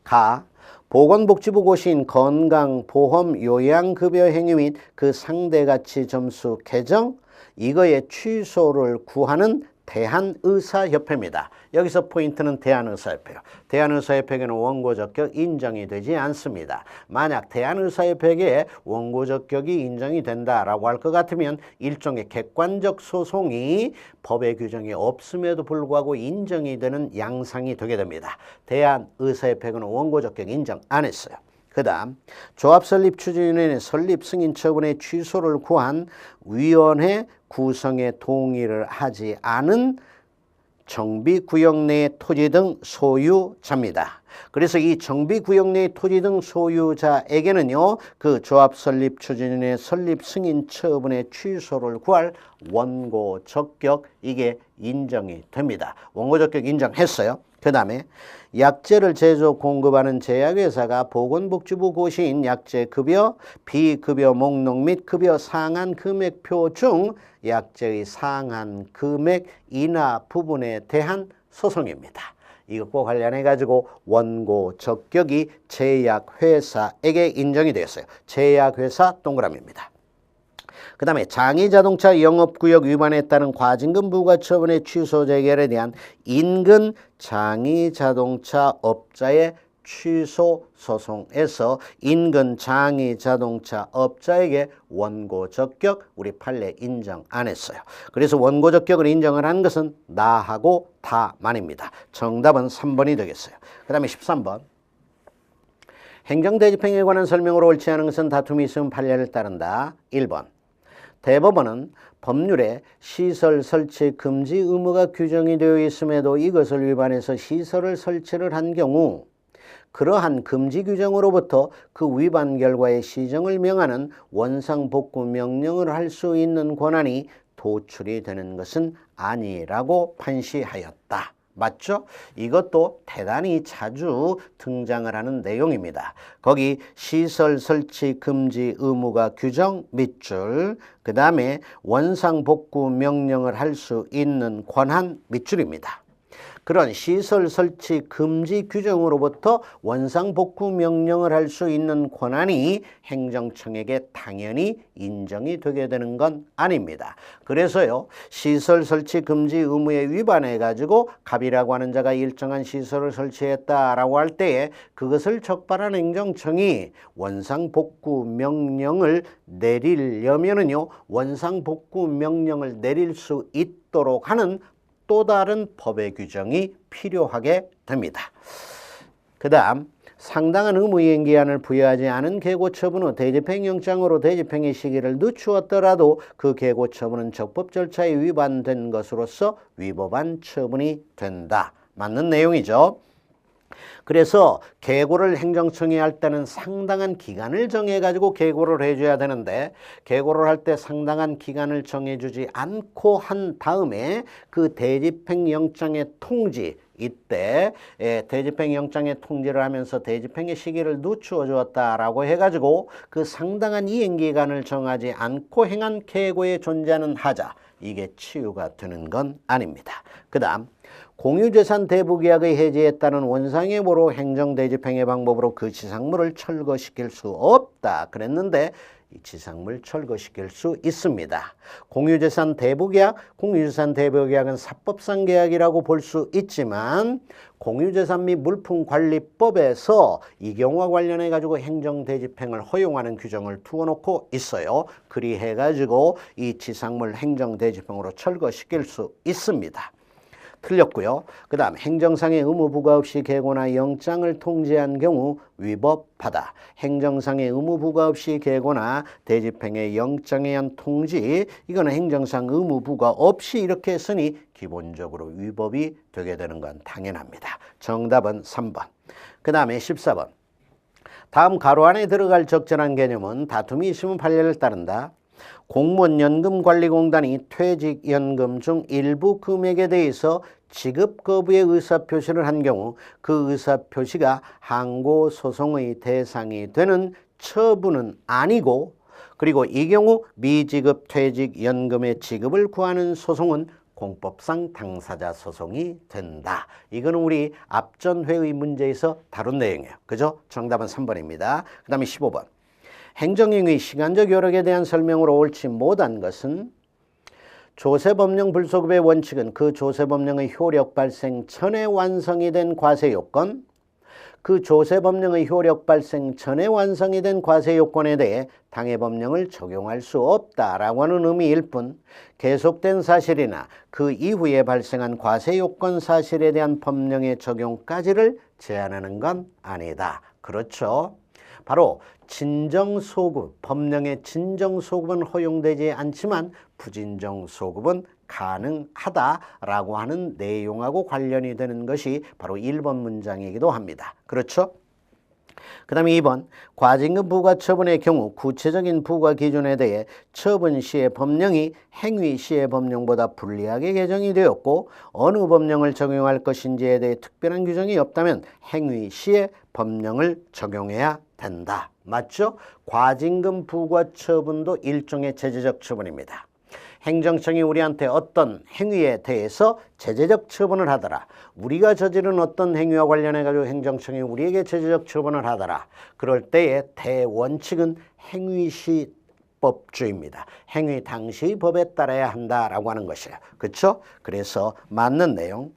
가. 보건복지부 고시인 건강보험 요양급여 행위 및 그 상대가치 점수 개정 이거의 취소를 구하는 대한의사협회입니다. 여기서 포인트는 대한의사협회요. 대한의사협회에게는 원고 적격 인정이 되지 않습니다. 만약 대한의사협회에 원고 적격이 인정이 된다라고 할 것 같으면 일종의 객관적 소송이 법의 규정이 없음에도 불구하고 인정이 되는 양상이 되게 됩니다. 대한의사협회는 원고 적격 인정 안 했어요. 그 다음 조합설립추진위원회 설립승인 처분의 취소를 구한 위원회 구성에 동의를 하지 않은 정비구역 내의 토지 등 소유자입니다. 그래서 이 정비구역 내의 토지 등 소유자에게는요, 그 조합설립추진위원회 설립승인 처분의 취소를 구할 원고 적격 이게 인정이 됩니다. 원고 적격 인정했어요. 그 다음에 약제를 제조 공급하는 제약회사가 보건복지부 고시인 약제급여, 비급여 목록 및 급여 상한 금액표 중 약제의 상한 금액 인하 부분에 대한 소송입니다. 이것과 관련해 가지고 원고 적격이 제약회사에게 인정이 되었어요. 제약회사 동그라미입니다. 그 다음에 장의자동차 영업구역 위반에 따른 과징금 부과처분의 취소 재결에 대한 인근 장의자동차 업자의 취소 소송에서 인근 장의자동차 업자에게 원고 적격 우리 판례 인정 안 했어요. 그래서 원고 적격을 인정을 한 것은 나하고 다만입니다. 정답은 3번이 되겠어요. 그 다음에 13번. 행정대집행에 관한 설명으로 옳지 않은 것은 다툼이 있으면 판례를 따른다. 1번. 대법원은 법률에 시설 설치 금지 의무가 규정이 되어 있음에도 이것을 위반해서 시설을 설치를 한 경우 그러한 금지 규정으로부터 그 위반 결과의 시정을 명하는 원상복구 명령을 할 수 있는 권한이 도출이 되는 것은 아니라고 판시하였다. 맞죠? 이것도 대단히 자주 등장을 하는 내용입니다. 거기 시설 설치 금지 의무가 규정 밑줄, 그 다음에 원상복구 명령을 할 수 있는 권한 밑줄입니다. 그런 시설 설치 금지 규정으로부터 원상복구 명령을 할 수 있는 권한이 행정청에게 당연히 인정이 되게 되는 건 아닙니다. 그래서요, 시설 설치 금지 의무에 위반해 가지고 갑이라고 하는 자가 일정한 시설을 설치했다라고 할 때에 그것을 적발한 행정청이 원상복구 명령을 내리려면은요, 원상복구 명령을 내릴 수 있도록 하는 또 다른 법의 규정이 필요하게 됩니다. 그 다음 상당한 의무이행 기한을 부여하지 않은 계고 처분 후 대집행 영장으로 대집행의 시기를 늦추었더라도 그 계고 처분은 적법 절차에 위반된 것으로서 위법한 처분이 된다. 맞는 내용이죠. 그래서 계고를 행정청이 할 때는 상당한 기간을 정해가지고 계고를 해줘야 되는데 계고를 할 때 상당한 기간을 정해주지 않고 한 다음에 그 대집행영장의 통지 이때 대집행영장의 통지를 하면서 대집행의 시기를 늦추어 주었다라고 해가지고 그 상당한 이행기간을 정하지 않고 행한 계고에 존재하는 하자 이게 치유가 되는 건 아닙니다. 그 다음 공유재산 대부계약의 해지에 따른 원상회복으로 행정대집행의 방법으로 그 지상물을 철거시킬 수 없다 그랬는데 이 지상물 철거시킬 수 있습니다. 공유재산 대부계약, 공유재산 대부계약은 사법상 계약이라고 볼 수 있지만 공유재산 및 물품관리법에서 이 경우와 관련해 가지고 행정대집행을 허용하는 규정을 두어놓고 있어요. 그리해 가지고 이 지상물 행정대집행으로 철거시킬 수 있습니다. 틀렸고요. 그 다음 행정상의 의무 부과 없이 계고나 영장을 통지한 경우 위법하다. 행정상의 의무 부과 없이 계고나 대집행의 영장에 의한 통지, 이거는 행정상 의무 부과 없이 이렇게 했으니 기본적으로 위법이 되게 되는 건 당연합니다. 정답은 3번. 그 다음에 14번. 다음 가로 안에 들어갈 적절한 개념은 다툼이 있으면 판례를 따른다. 공무원연금관리공단이 퇴직연금 중 일부 금액에 대해서 지급 거부의 의사표시를 한 경우 그 의사표시가 항고소송의 대상이 되는 처분은 아니고, 그리고 이 경우 미지급 퇴직연금의 지급을 구하는 소송은 공법상 당사자 소송이 된다. 이거는 우리 앞전 회의 문제에서 다룬 내용이에요. 그죠? 정답은 3번입니다. 그 다음에 15번. 행정행위 시간적 요력에 대한 설명으로 옳지 못한 것은 조세법령 불소급의 원칙은 그 조세법령의 효력 발생 전에 완성이 된 과세요건, 그 조세법령의 효력 발생 전에 완성이 된 과세요건에 대해 당해법령을 적용할 수 없다라고 하는 의미일 뿐 계속된 사실이나 그 이후에 발생한 과세요건 사실에 대한 법령의 적용까지를 제한하는 건 아니다. 그렇죠? 바로 진정소급, 법령의 진정소급은 허용되지 않지만 부진정소급은 가능하다라고 하는 내용하고 관련이 되는 것이 바로 1번 문장이기도 합니다. 그렇죠? 그 다음에 2번, 과징금 부과 처분의 경우 구체적인 부과 기준에 대해 처분 시의 법령이 행위 시의 법령보다 불리하게 개정이 되었고 어느 법령을 적용할 것인지에 대해 특별한 규정이 없다면 행위 시의 법령을 적용해야 된다. 맞죠? 과징금 부과 처분도 일종의 제재적 처분입니다. 행정청이 우리한테 어떤 행위에 대해서 제재적 처분을 하더라. 우리가 저지른 어떤 행위와 관련해 가지고 행정청이 우리에게 제재적 처분을 하더라. 그럴 때의 대원칙은 행위시법주의입니다. 행위 당시의 법에 따라야 한다라고 하는 것이에요. 그렇죠? 그래서 맞는 내용.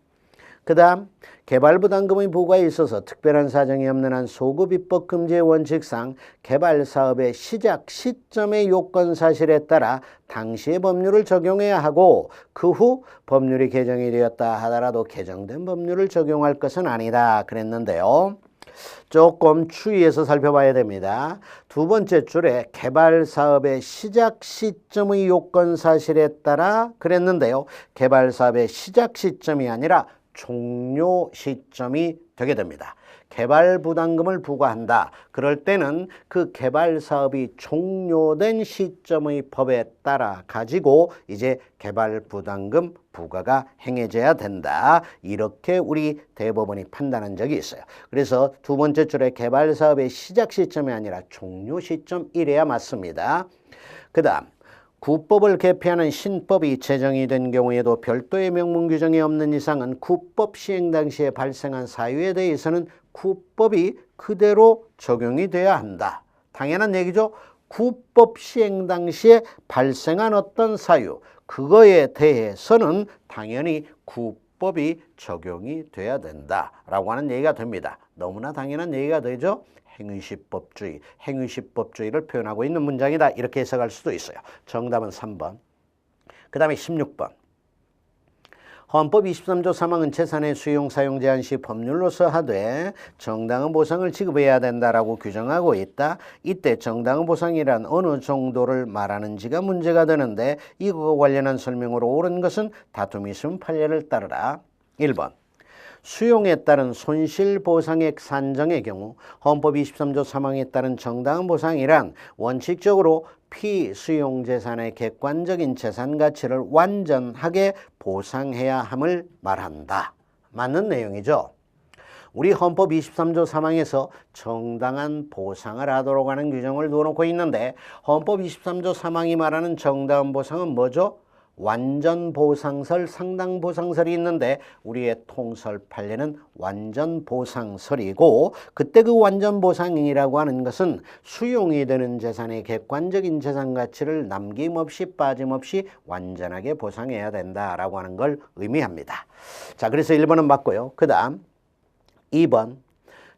그 다음 개발부담금의 부과에 있어서 특별한 사정이 없는 한 소급입법 금지의 원칙상 개발사업의 시작 시점의 요건 사실에 따라 당시의 법률을 적용해야 하고 그 후 법률이 개정이 되었다 하더라도 개정된 법률을 적용할 것은 아니다 그랬는데요. 조금 추이해서 살펴봐야 됩니다. 두 번째 줄에 개발사업의 시작 시점의 요건 사실에 따라 그랬는데요. 개발사업의 시작 시점이 아니라 종료 시점이 되게 됩니다. 개발 부담금을 부과한다. 그럴 때는 그 개발 사업이 종료된 시점의 법에 따라 가지고 이제 개발 부담금 부과가 행해져야 된다. 이렇게 우리 대법원이 판단한 적이 있어요. 그래서 두 번째 줄에 개발 사업의 시작 시점이 아니라 종료 시점 이래야 맞습니다. 그 다음 구법을 개폐하는 신법이 제정이 된 경우에도 별도의 명문 규정이 없는 이상은 구법 시행 당시에 발생한 사유에 대해서는 구법이 그대로 적용이 돼야 한다. 당연한 얘기죠. 구법 시행 당시에 발생한 어떤 사유, 그거에 대해서는 당연히 구법이 적용이 돼야 된다라고 하는 얘기가 됩니다. 너무나 당연한 얘기가 되죠. 행위시법주의, 행위시법주의를 표현하고 있는 문장이다. 이렇게 해석할 수도 있어요. 정답은 3번. 그 다음에 16번. 헌법 23조 3항은 재산의 수용 사용 제한 시 법률로서 하되 정당한 보상을 지급해야 된다라고 규정하고 있다. 이때 정당한 보상이란 어느 정도를 말하는지가 문제가 되는데 이거와 관련한 설명으로 옳은 것은 다툼이 있으면 판례를 따르라. 1번. 수용에 따른 손실보상액 산정의 경우 헌법 23조 3항에 따른 정당한 보상이란 원칙적으로 피수용재산의 객관적인 재산 가치를 완전하게 보상해야 함을 말한다. 맞는 내용이죠. 우리 헌법 23조 3항에서 정당한 보상을 하도록 하는 규정을 두어놓고 있는데 헌법 23조 3항이 말하는 정당한 보상은 뭐죠? 완전보상설, 상당보상설이 있는데 우리의 통설 판례는 완전보상설이고, 그때 그 완전보상이라고 하는 것은 수용이 되는 재산의 객관적인 재산 가치를 남김없이 빠짐없이 완전하게 보상해야 된다라고 하는 걸 의미합니다. 자, 그래서 1번은 맞고요. 그 다음 2번,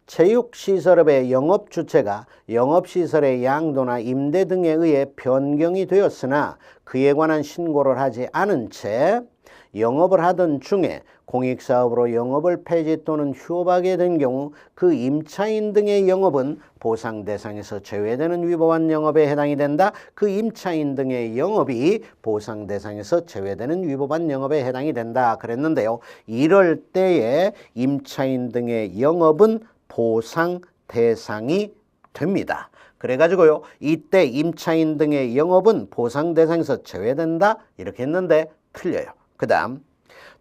체육시설업의 영업주체가 영업시설의 양도나 임대 등에 의해 변경이 되었으나 그에 관한 신고를 하지 않은 채 영업을 하던 중에 공익사업으로 영업을 폐지 또는 휴업하게 된 경우 그 임차인 등의 영업은 보상 대상에서 제외되는 위법한 영업에 해당이 된다. 그 임차인 등의 영업이 보상 대상에서 제외되는 위법한 영업에 해당이 된다 그랬는데요. 이럴 때에 임차인 등의 영업은 보상 대상이 됩니다. 그래가지고요, 이때 임차인 등의 영업은 보상 대상에서 제외된다 이렇게 했는데 틀려요. 그 다음,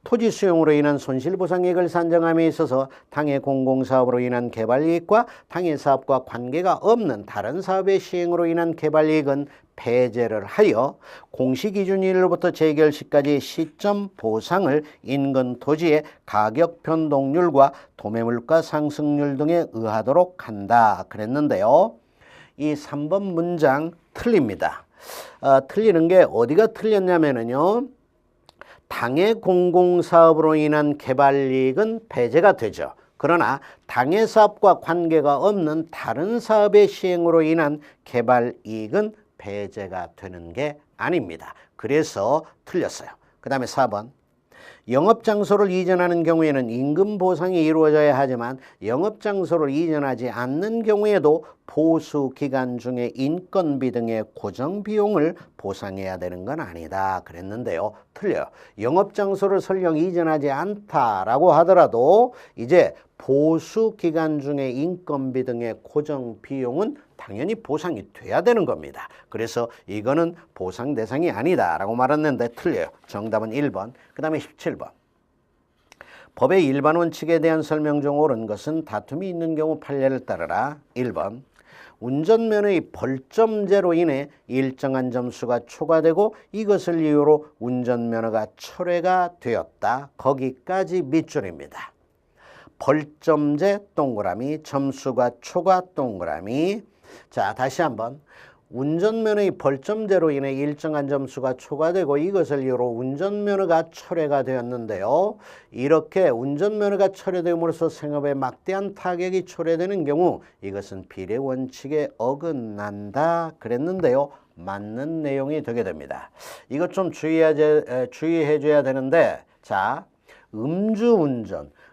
토지 수용으로 인한 손실보상액을 산정함에 있어서 당해 공공사업으로 인한 개발이익과 당해 사업과 관계가 없는 다른 사업의 시행으로 인한 개발이익은 배제를 하여 공시기준일로부터 재결 시까지 시점 보상을 인근 토지의 가격 변동률과 도매물가 상승률 등에 의하도록 한다 그랬는데요. 이 3번 문장 틀립니다. 틀리는 게 어디가 틀렸냐면요, 당해 공공사업으로 인한 개발이익은 배제가 되죠. 그러나 당해 사업과 관계가 없는 다른 사업의 시행으로 인한 개발이익은 배제가 되는 게 아닙니다. 그래서 틀렸어요. 그 다음에 4번, 영업장소를 이전하는 경우에는 임금 보상이 이루어져야 하지만 영업장소를 이전하지 않는 경우에도 보수기간 중에 인건비 등의 고정비용을 보상해야 되는 건 아니다 그랬는데요. 틀려요. 영업장소를 설령 이전하지 않다라고 하더라도 이제 보수기간 중에 인건비 등의 고정비용은 당연히 보상이 돼야 되는 겁니다. 그래서 이거는 보상 대상이 아니다 라고 말했는데 틀려요. 정답은 1번. 그 다음에 17번. 법의 일반 원칙에 대한 설명 중 옳은 것은 다툼이 있는 경우 판례를 따르라. 1번. 운전면허의 벌점제로 인해 일정한 점수가 초과되고 이것을 이유로 운전면허가 철회가 되었다. 거기까지 밑줄입니다. 벌점제 동그라미, 점수가 초과 동그라미. 자, 다시 한번. 운전면허의 벌점제로 인해 일정한 점수가 초과되고 이것을 이유로 운전면허가 철회가 되었는데요. 이렇게 운전면허가 철회됨으로써 생업에 막대한 타격이 초래되는 경우 이것은 비례원칙에 어긋난다 그랬는데요. 맞는 내용이 되게 됩니다. 이것 좀 주의해 줘야 되는데, 자,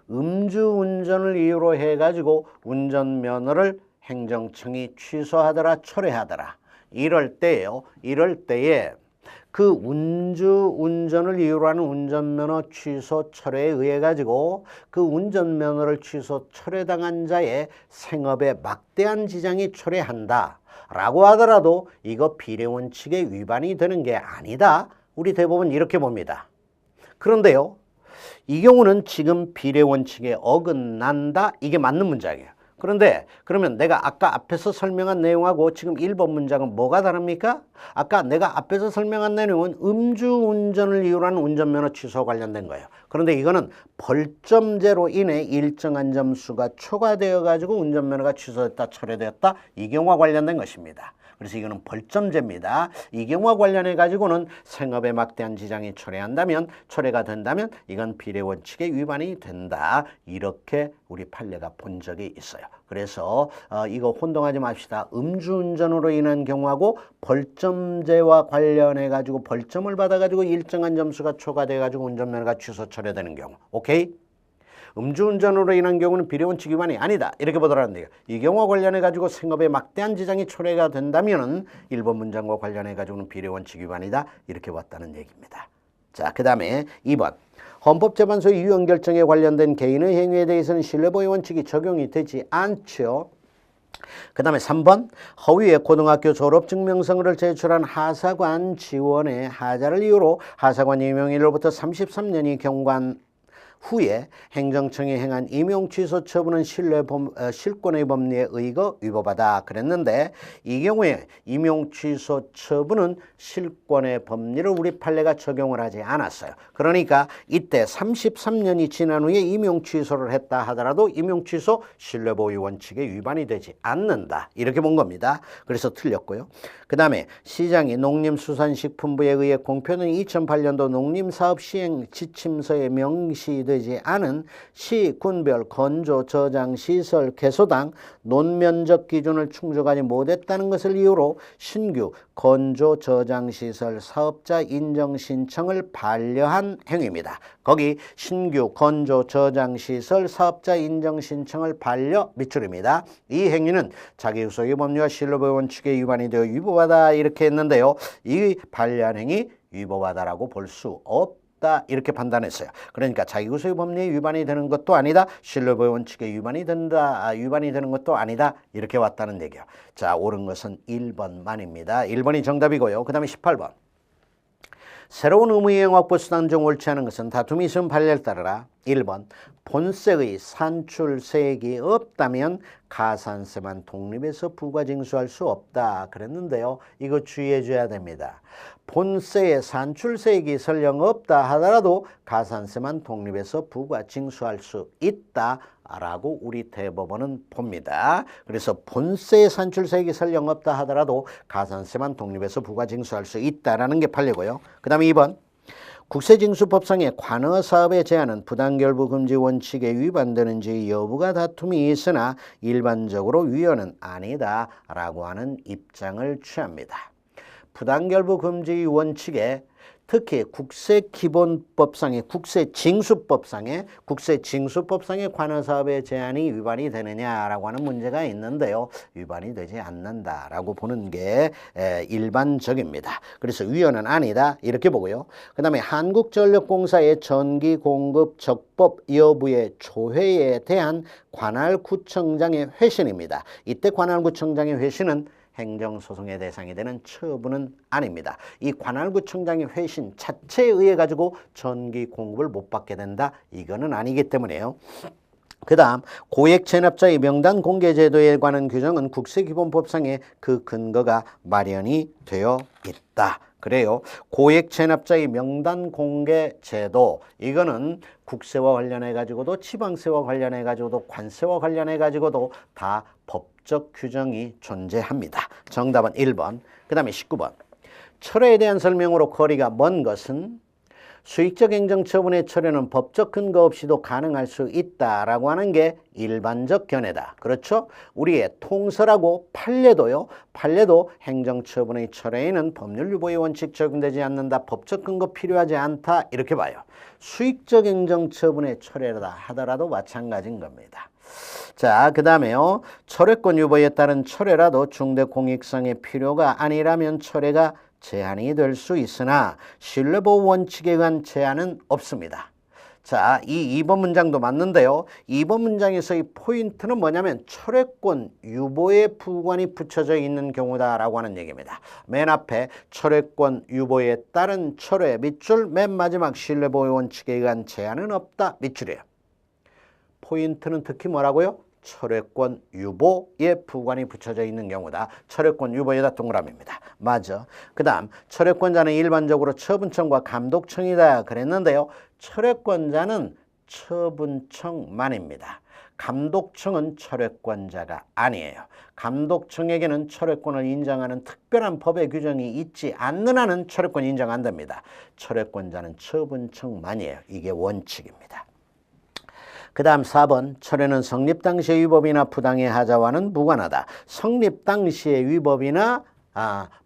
음주운전을 이유로 해가지고 운전면허를 행정청이 취소하더라, 철회하더라. 이럴 때에 그 운전을 이유로 하는 운전면허 취소 철회에 의해 가지고 그 운전면허를 취소 철회당한 자의 생업에 막대한 지장이 초래한다 라고 하더라도 이거 비례원칙에 위반이 되는 게 아니다. 우리 대법은 이렇게 봅니다. 그런데요, 이 경우는 지금 비례원칙에 어긋난다. 이게 맞는 문장이에요. 그런데 그러면 내가 아까 앞에서 설명한 내용하고 지금 1번 문장은 뭐가 다릅니까? 아까 내가 앞에서 설명한 내용은 음주운전을 이유로 하는 운전면허 취소 관련된 거예요. 그런데 이거는 벌점제로 인해 일정한 점수가 초과되어 가지고 운전면허가 취소됐다, 철회되었다, 이 경우와 관련된 것입니다. 그래서 이거는 벌점제입니다. 이 경우와 관련해 가지고는 생업에 막대한 지장이 철회가 된다면 이건 비례원칙에 위반이 된다. 이렇게 우리 판례가 본 적이 있어요. 그래서 이거 혼동하지 맙시다. 음주운전으로 인한 경우하고 벌점제와 관련해 가지고 벌점을 받아 가지고 일정한 점수가 초과돼 가지고 운전면허가 취소 철회되는 경우. 오케이? 음주운전으로 인한 경우는 비례원칙 위반이 아니다. 이렇게 보더라는 거예요. 이 경우와 관련해 가지고 생업에 막대한 지장이 초래가 된다면은 1번 문장과 관련해 가지고는 비례원칙 위반이다. 이렇게 봤다는 얘기입니다. 자, 그 다음에 2번. 헌법재판소의 유언결정에 관련된 개인의 행위에 대해서는 신뢰보호 원칙이 적용이 되지 않죠. 그 다음에 3번. 허위의 고등학교 졸업증명서를 제출한 하사관 지원의 하자를 이유로 하사관 임용일로부터 33년이 경과한 후에 행정청이 행한 임용 취소 처분은 실권의 법리에 의거 위법하다 그랬는데, 이 경우에 임용 취소 처분은 실권의 법리를 우리 판례가 적용을 하지 않았어요. 그러니까 이때 33년이 지난 후에 임용 취소를 했다 하더라도 임용 취소 신뢰보호 원칙에 위반이 되지 않는다, 이렇게 본 겁니다. 그래서 틀렸고요. 그 다음에 시장이 농림수산식품부에 의해 공표는 2008년도 농림사업시행 지침서에 명시되지 않은 시, 군별 건조, 저장, 시설, 개소당 논면적 기준을 충족하지 못했다는 것을 이유로 신규 건조, 저장, 시설 사업자 인정 신청을 반려한 행위입니다. 거기 신규 건조, 저장, 시설 사업자 인정 신청을 반려 밑줄입니다. 이 행위는 자기소개 법률과 신뢰보호 원칙에 위반이 되어 위법하다, 이렇게 했는데요. 이 반려한 행위 위법하다라고 볼 수 없다, 이렇게 판단했어요. 그러니까 자기소개 법리에 위반이 되는 것도 아니다, 신뢰보호 원칙에 위반이 되는 것도 아니다, 이렇게 왔다는 얘기요. 자, 옳은 것은 1번만입니다. 1번이 정답이고요. 그 다음에 18번. 새로운 의무이행 확보 수단 중 옳지 않은 것은 다툼이 있으면 판례를 따르라. 1번 본세의 산출세액이 없다면 가산세만 독립해서 부과징수할 수 없다 그랬는데요. 이거 주의해 줘야 됩니다. 본세에 산출세액이 설령 없다 하더라도 가산세만 독립해서 부과징수할 수 있다 라고 우리 대법원은 봅니다. 그래서 본세의 산출세액이 설령 없다 하더라도 가산세만 독립해서 부과징수할 수 있다라는 게 판례고요. 그 다음에 2번 국세징수법상의 관어사업의 제한은 부당결부금지 원칙에 위반되는지 여부가 다툼이 있으나 일반적으로 위헌은 아니다라고 하는 입장을 취합니다. 부당결부금지 원칙에 특히 국세기본법상의 국세징수법상의 관어사업의 제한이 위반이 되느냐라고 하는 문제가 있는데요. 위반이 되지 않는다라고 보는 게 일반적입니다. 그래서 위헌은 아니다, 이렇게 보고요. 그 다음에 한국전력공사의 전기공급 적법 여부의 조회에 대한 관할구청장의 회신입니다. 이때 관할구청장의 회신은 행정소송의 대상이 되는 처분은 아닙니다. 이 관할구청장의 회신 자체에 의해 가지고 전기 공급을 못 받게 된다, 이거는 아니기 때문에요. 그 다음 고액 체납자의 명단 공개 제도에 관한 규정은 국세기본법상에 그 근거가 마련이 되어 있다. 그래요. 고액 체납자의 명단 공개 제도, 이거는 국세와 관련해 가지고도 지방세와 관련해 가지고도 관세와 관련해 가지고도 다 법적 규정이 존재합니다. 정답은 1번. 그 다음에 19번. 철회에 대한 설명으로 거리가 먼 것은 수익적 행정처분의 철회는 법적 근거 없이도 가능할 수 있다라고 하는 게 일반적 견해다. 그렇죠? 우리의 통설하고 판례도요. 판례도 행정처분의 철회에는 법률 유보의 원칙 적용되지 않는다, 법적 근거 필요하지 않다, 이렇게 봐요. 수익적 행정처분의 철회다 하더라도 마찬가지인 겁니다. 자, 그 다음에요. 철회권 유보에 따른 철회라도 중대공익성의 필요가 아니라면 철회가 제한이 될 수 있으나 신뢰보호 원칙에 의한 제한은 없습니다. 자, 이 2번 문장도 맞는데요. 2번 문장에서의 포인트는 뭐냐면 철회권 유보에 부관이 붙여져 있는 경우다라고 하는 얘기입니다. 맨 앞에 철회권 유보에 따른 철회 밑줄, 맨 마지막 신뢰보호 원칙에 의한 제한은 없다 밑줄이에요. 포인트는 특히 뭐라고요? 철회권 유보에 부관이 붙여져 있는 경우다. 철회권 유보에다 동그라미입니다. 맞아. 그 다음 철회권자는 일반적으로 처분청과 감독청이다 그랬는데요. 철회권자는 처분청만입니다. 감독청은 철회권자가 아니에요. 감독청에게는 철회권을 인정하는 특별한 법의 규정이 있지 않는 한은 철회권 인정 안 됩니다. 철회권자는 처분청만이에요. 이게 원칙입니다. 그 다음 4번 철회는 성립 당시의 위법이나 부당의 하자와는 무관하다. 성립 당시의 위법이나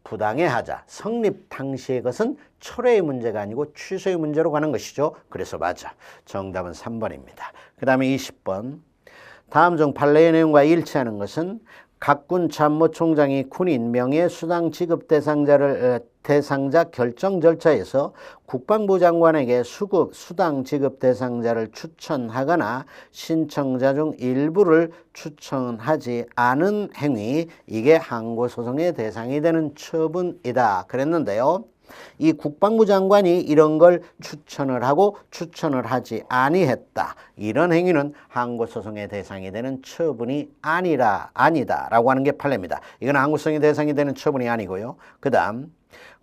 부당의 하자, 성립 당시의 것은 철회의 문제가 아니고 취소의 문제로 가는 것이죠. 그래서 맞아. 정답은 3번입니다. 그 다음에 20번. 다음 중 판례의 내용과 일치하는 것은 각군 참모총장이 군인 명예수당 지급 대상자 결정 절차에서 국방부 장관에게 수당 지급 대상자를 추천하거나 신청자 중 일부를 추천하지 않은 행위, 이게 항고소송의 대상이 되는 처분이다 그랬는데요. 이 국방부 장관이 이런 걸 추천을 하고 추천을 하지 아니했다. 이런 행위는 항고소송의 대상이 되는 처분이 아니다라고 하는 게 판례입니다. 이건 항고소송의 대상이 되는 처분이 아니고요. 그 다음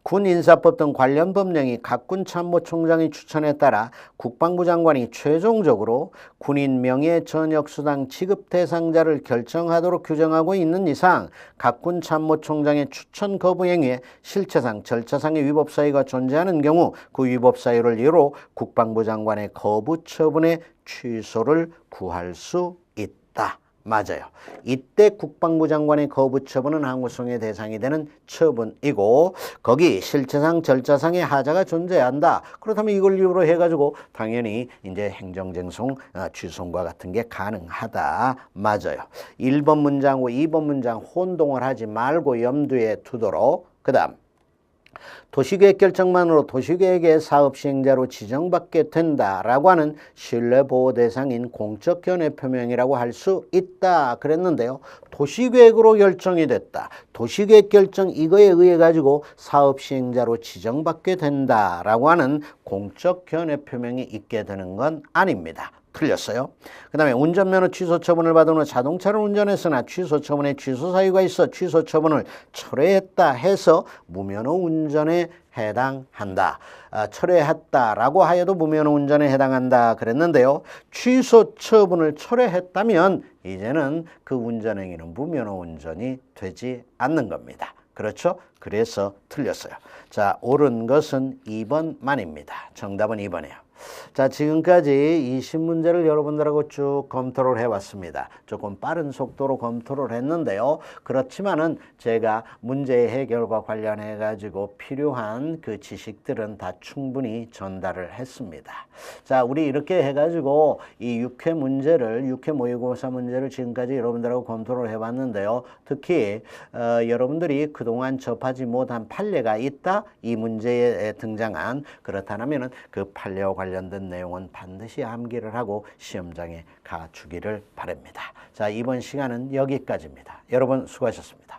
군인사법 등 관련 법령이 각군 참모총장의 추천에 따라 국방부 장관이 최종적으로 군인 명예 전역수당 지급 대상자를 결정하도록 규정하고 있는 이상 각군 참모총장의 추천 거부 행위에 실체상 절차상의 위법 사유가 존재하는 경우 그 위법 사유를 이유로 국방부 장관의 거부 처분의 취소를 구할 수 있다. 맞아요. 이때 국방부 장관의 거부 처분은 항고소송의 대상이 되는 처분이고 거기 실체상 절차상의 하자가 존재한다. 그렇다면 이걸 이유로 해가지고 당연히 이제 행정쟁송 취소과 같은 게 가능하다. 맞아요. 1번 문장과 2번 문장 혼동을 하지 말고 염두에 두도록. 그 다음 도시계획 결정만으로 도시계획의 사업 시행자로 지정받게 된다라고 하는 신뢰보호 대상인 공적 견해 표명이라고 할 수 있다 그랬는데요. 도시계획으로 결정이 됐다. 도시계획 결정 이거에 의해 가지고 사업 시행자로 지정받게 된다라고 하는 공적 견해 표명이 있게 되는 건 아닙니다. 틀렸어요. 그 다음에 운전면허 취소 처분을 받은 후 자동차를 운전했으나 취소 처분에 취소 사유가 있어 취소 처분을 철회했다 해서 무면허 운전에 해당한다. 철회했다라고 하여도 무면허 운전에 해당한다 그랬는데요. 취소 처분을 철회했다면 이제는 그 운전행위는 무면허 운전이 되지 않는 겁니다. 그렇죠? 그래서 틀렸어요. 자, 옳은 것은 2번만입니다. 정답은 2번이에요. 자, 지금까지 20문제를 여러분들하고 쭉 검토를 해왔습니다. 조금 빠른 속도로 검토를 했는데요. 그렇지만은 제가 문제의 해결과 관련해 가지고 필요한 그 지식들은 다 충분히 전달을 했습니다. 자, 우리 이렇게 해가지고 이 6회 문제를 6회 모의고사 문제를 지금까지 여러분들하고 검토를 해봤는데요. 특히 여러분들이 그동안 접하지 못한 판례가 있다. 이 문제에 등장한 그렇다면은 그 판례와 관련된 내용은 반드시 암기를 하고 시험장에 가주기를 바랍니다. 자, 이번 시간은 여기까지입니다. 여러분 수고하셨습니다.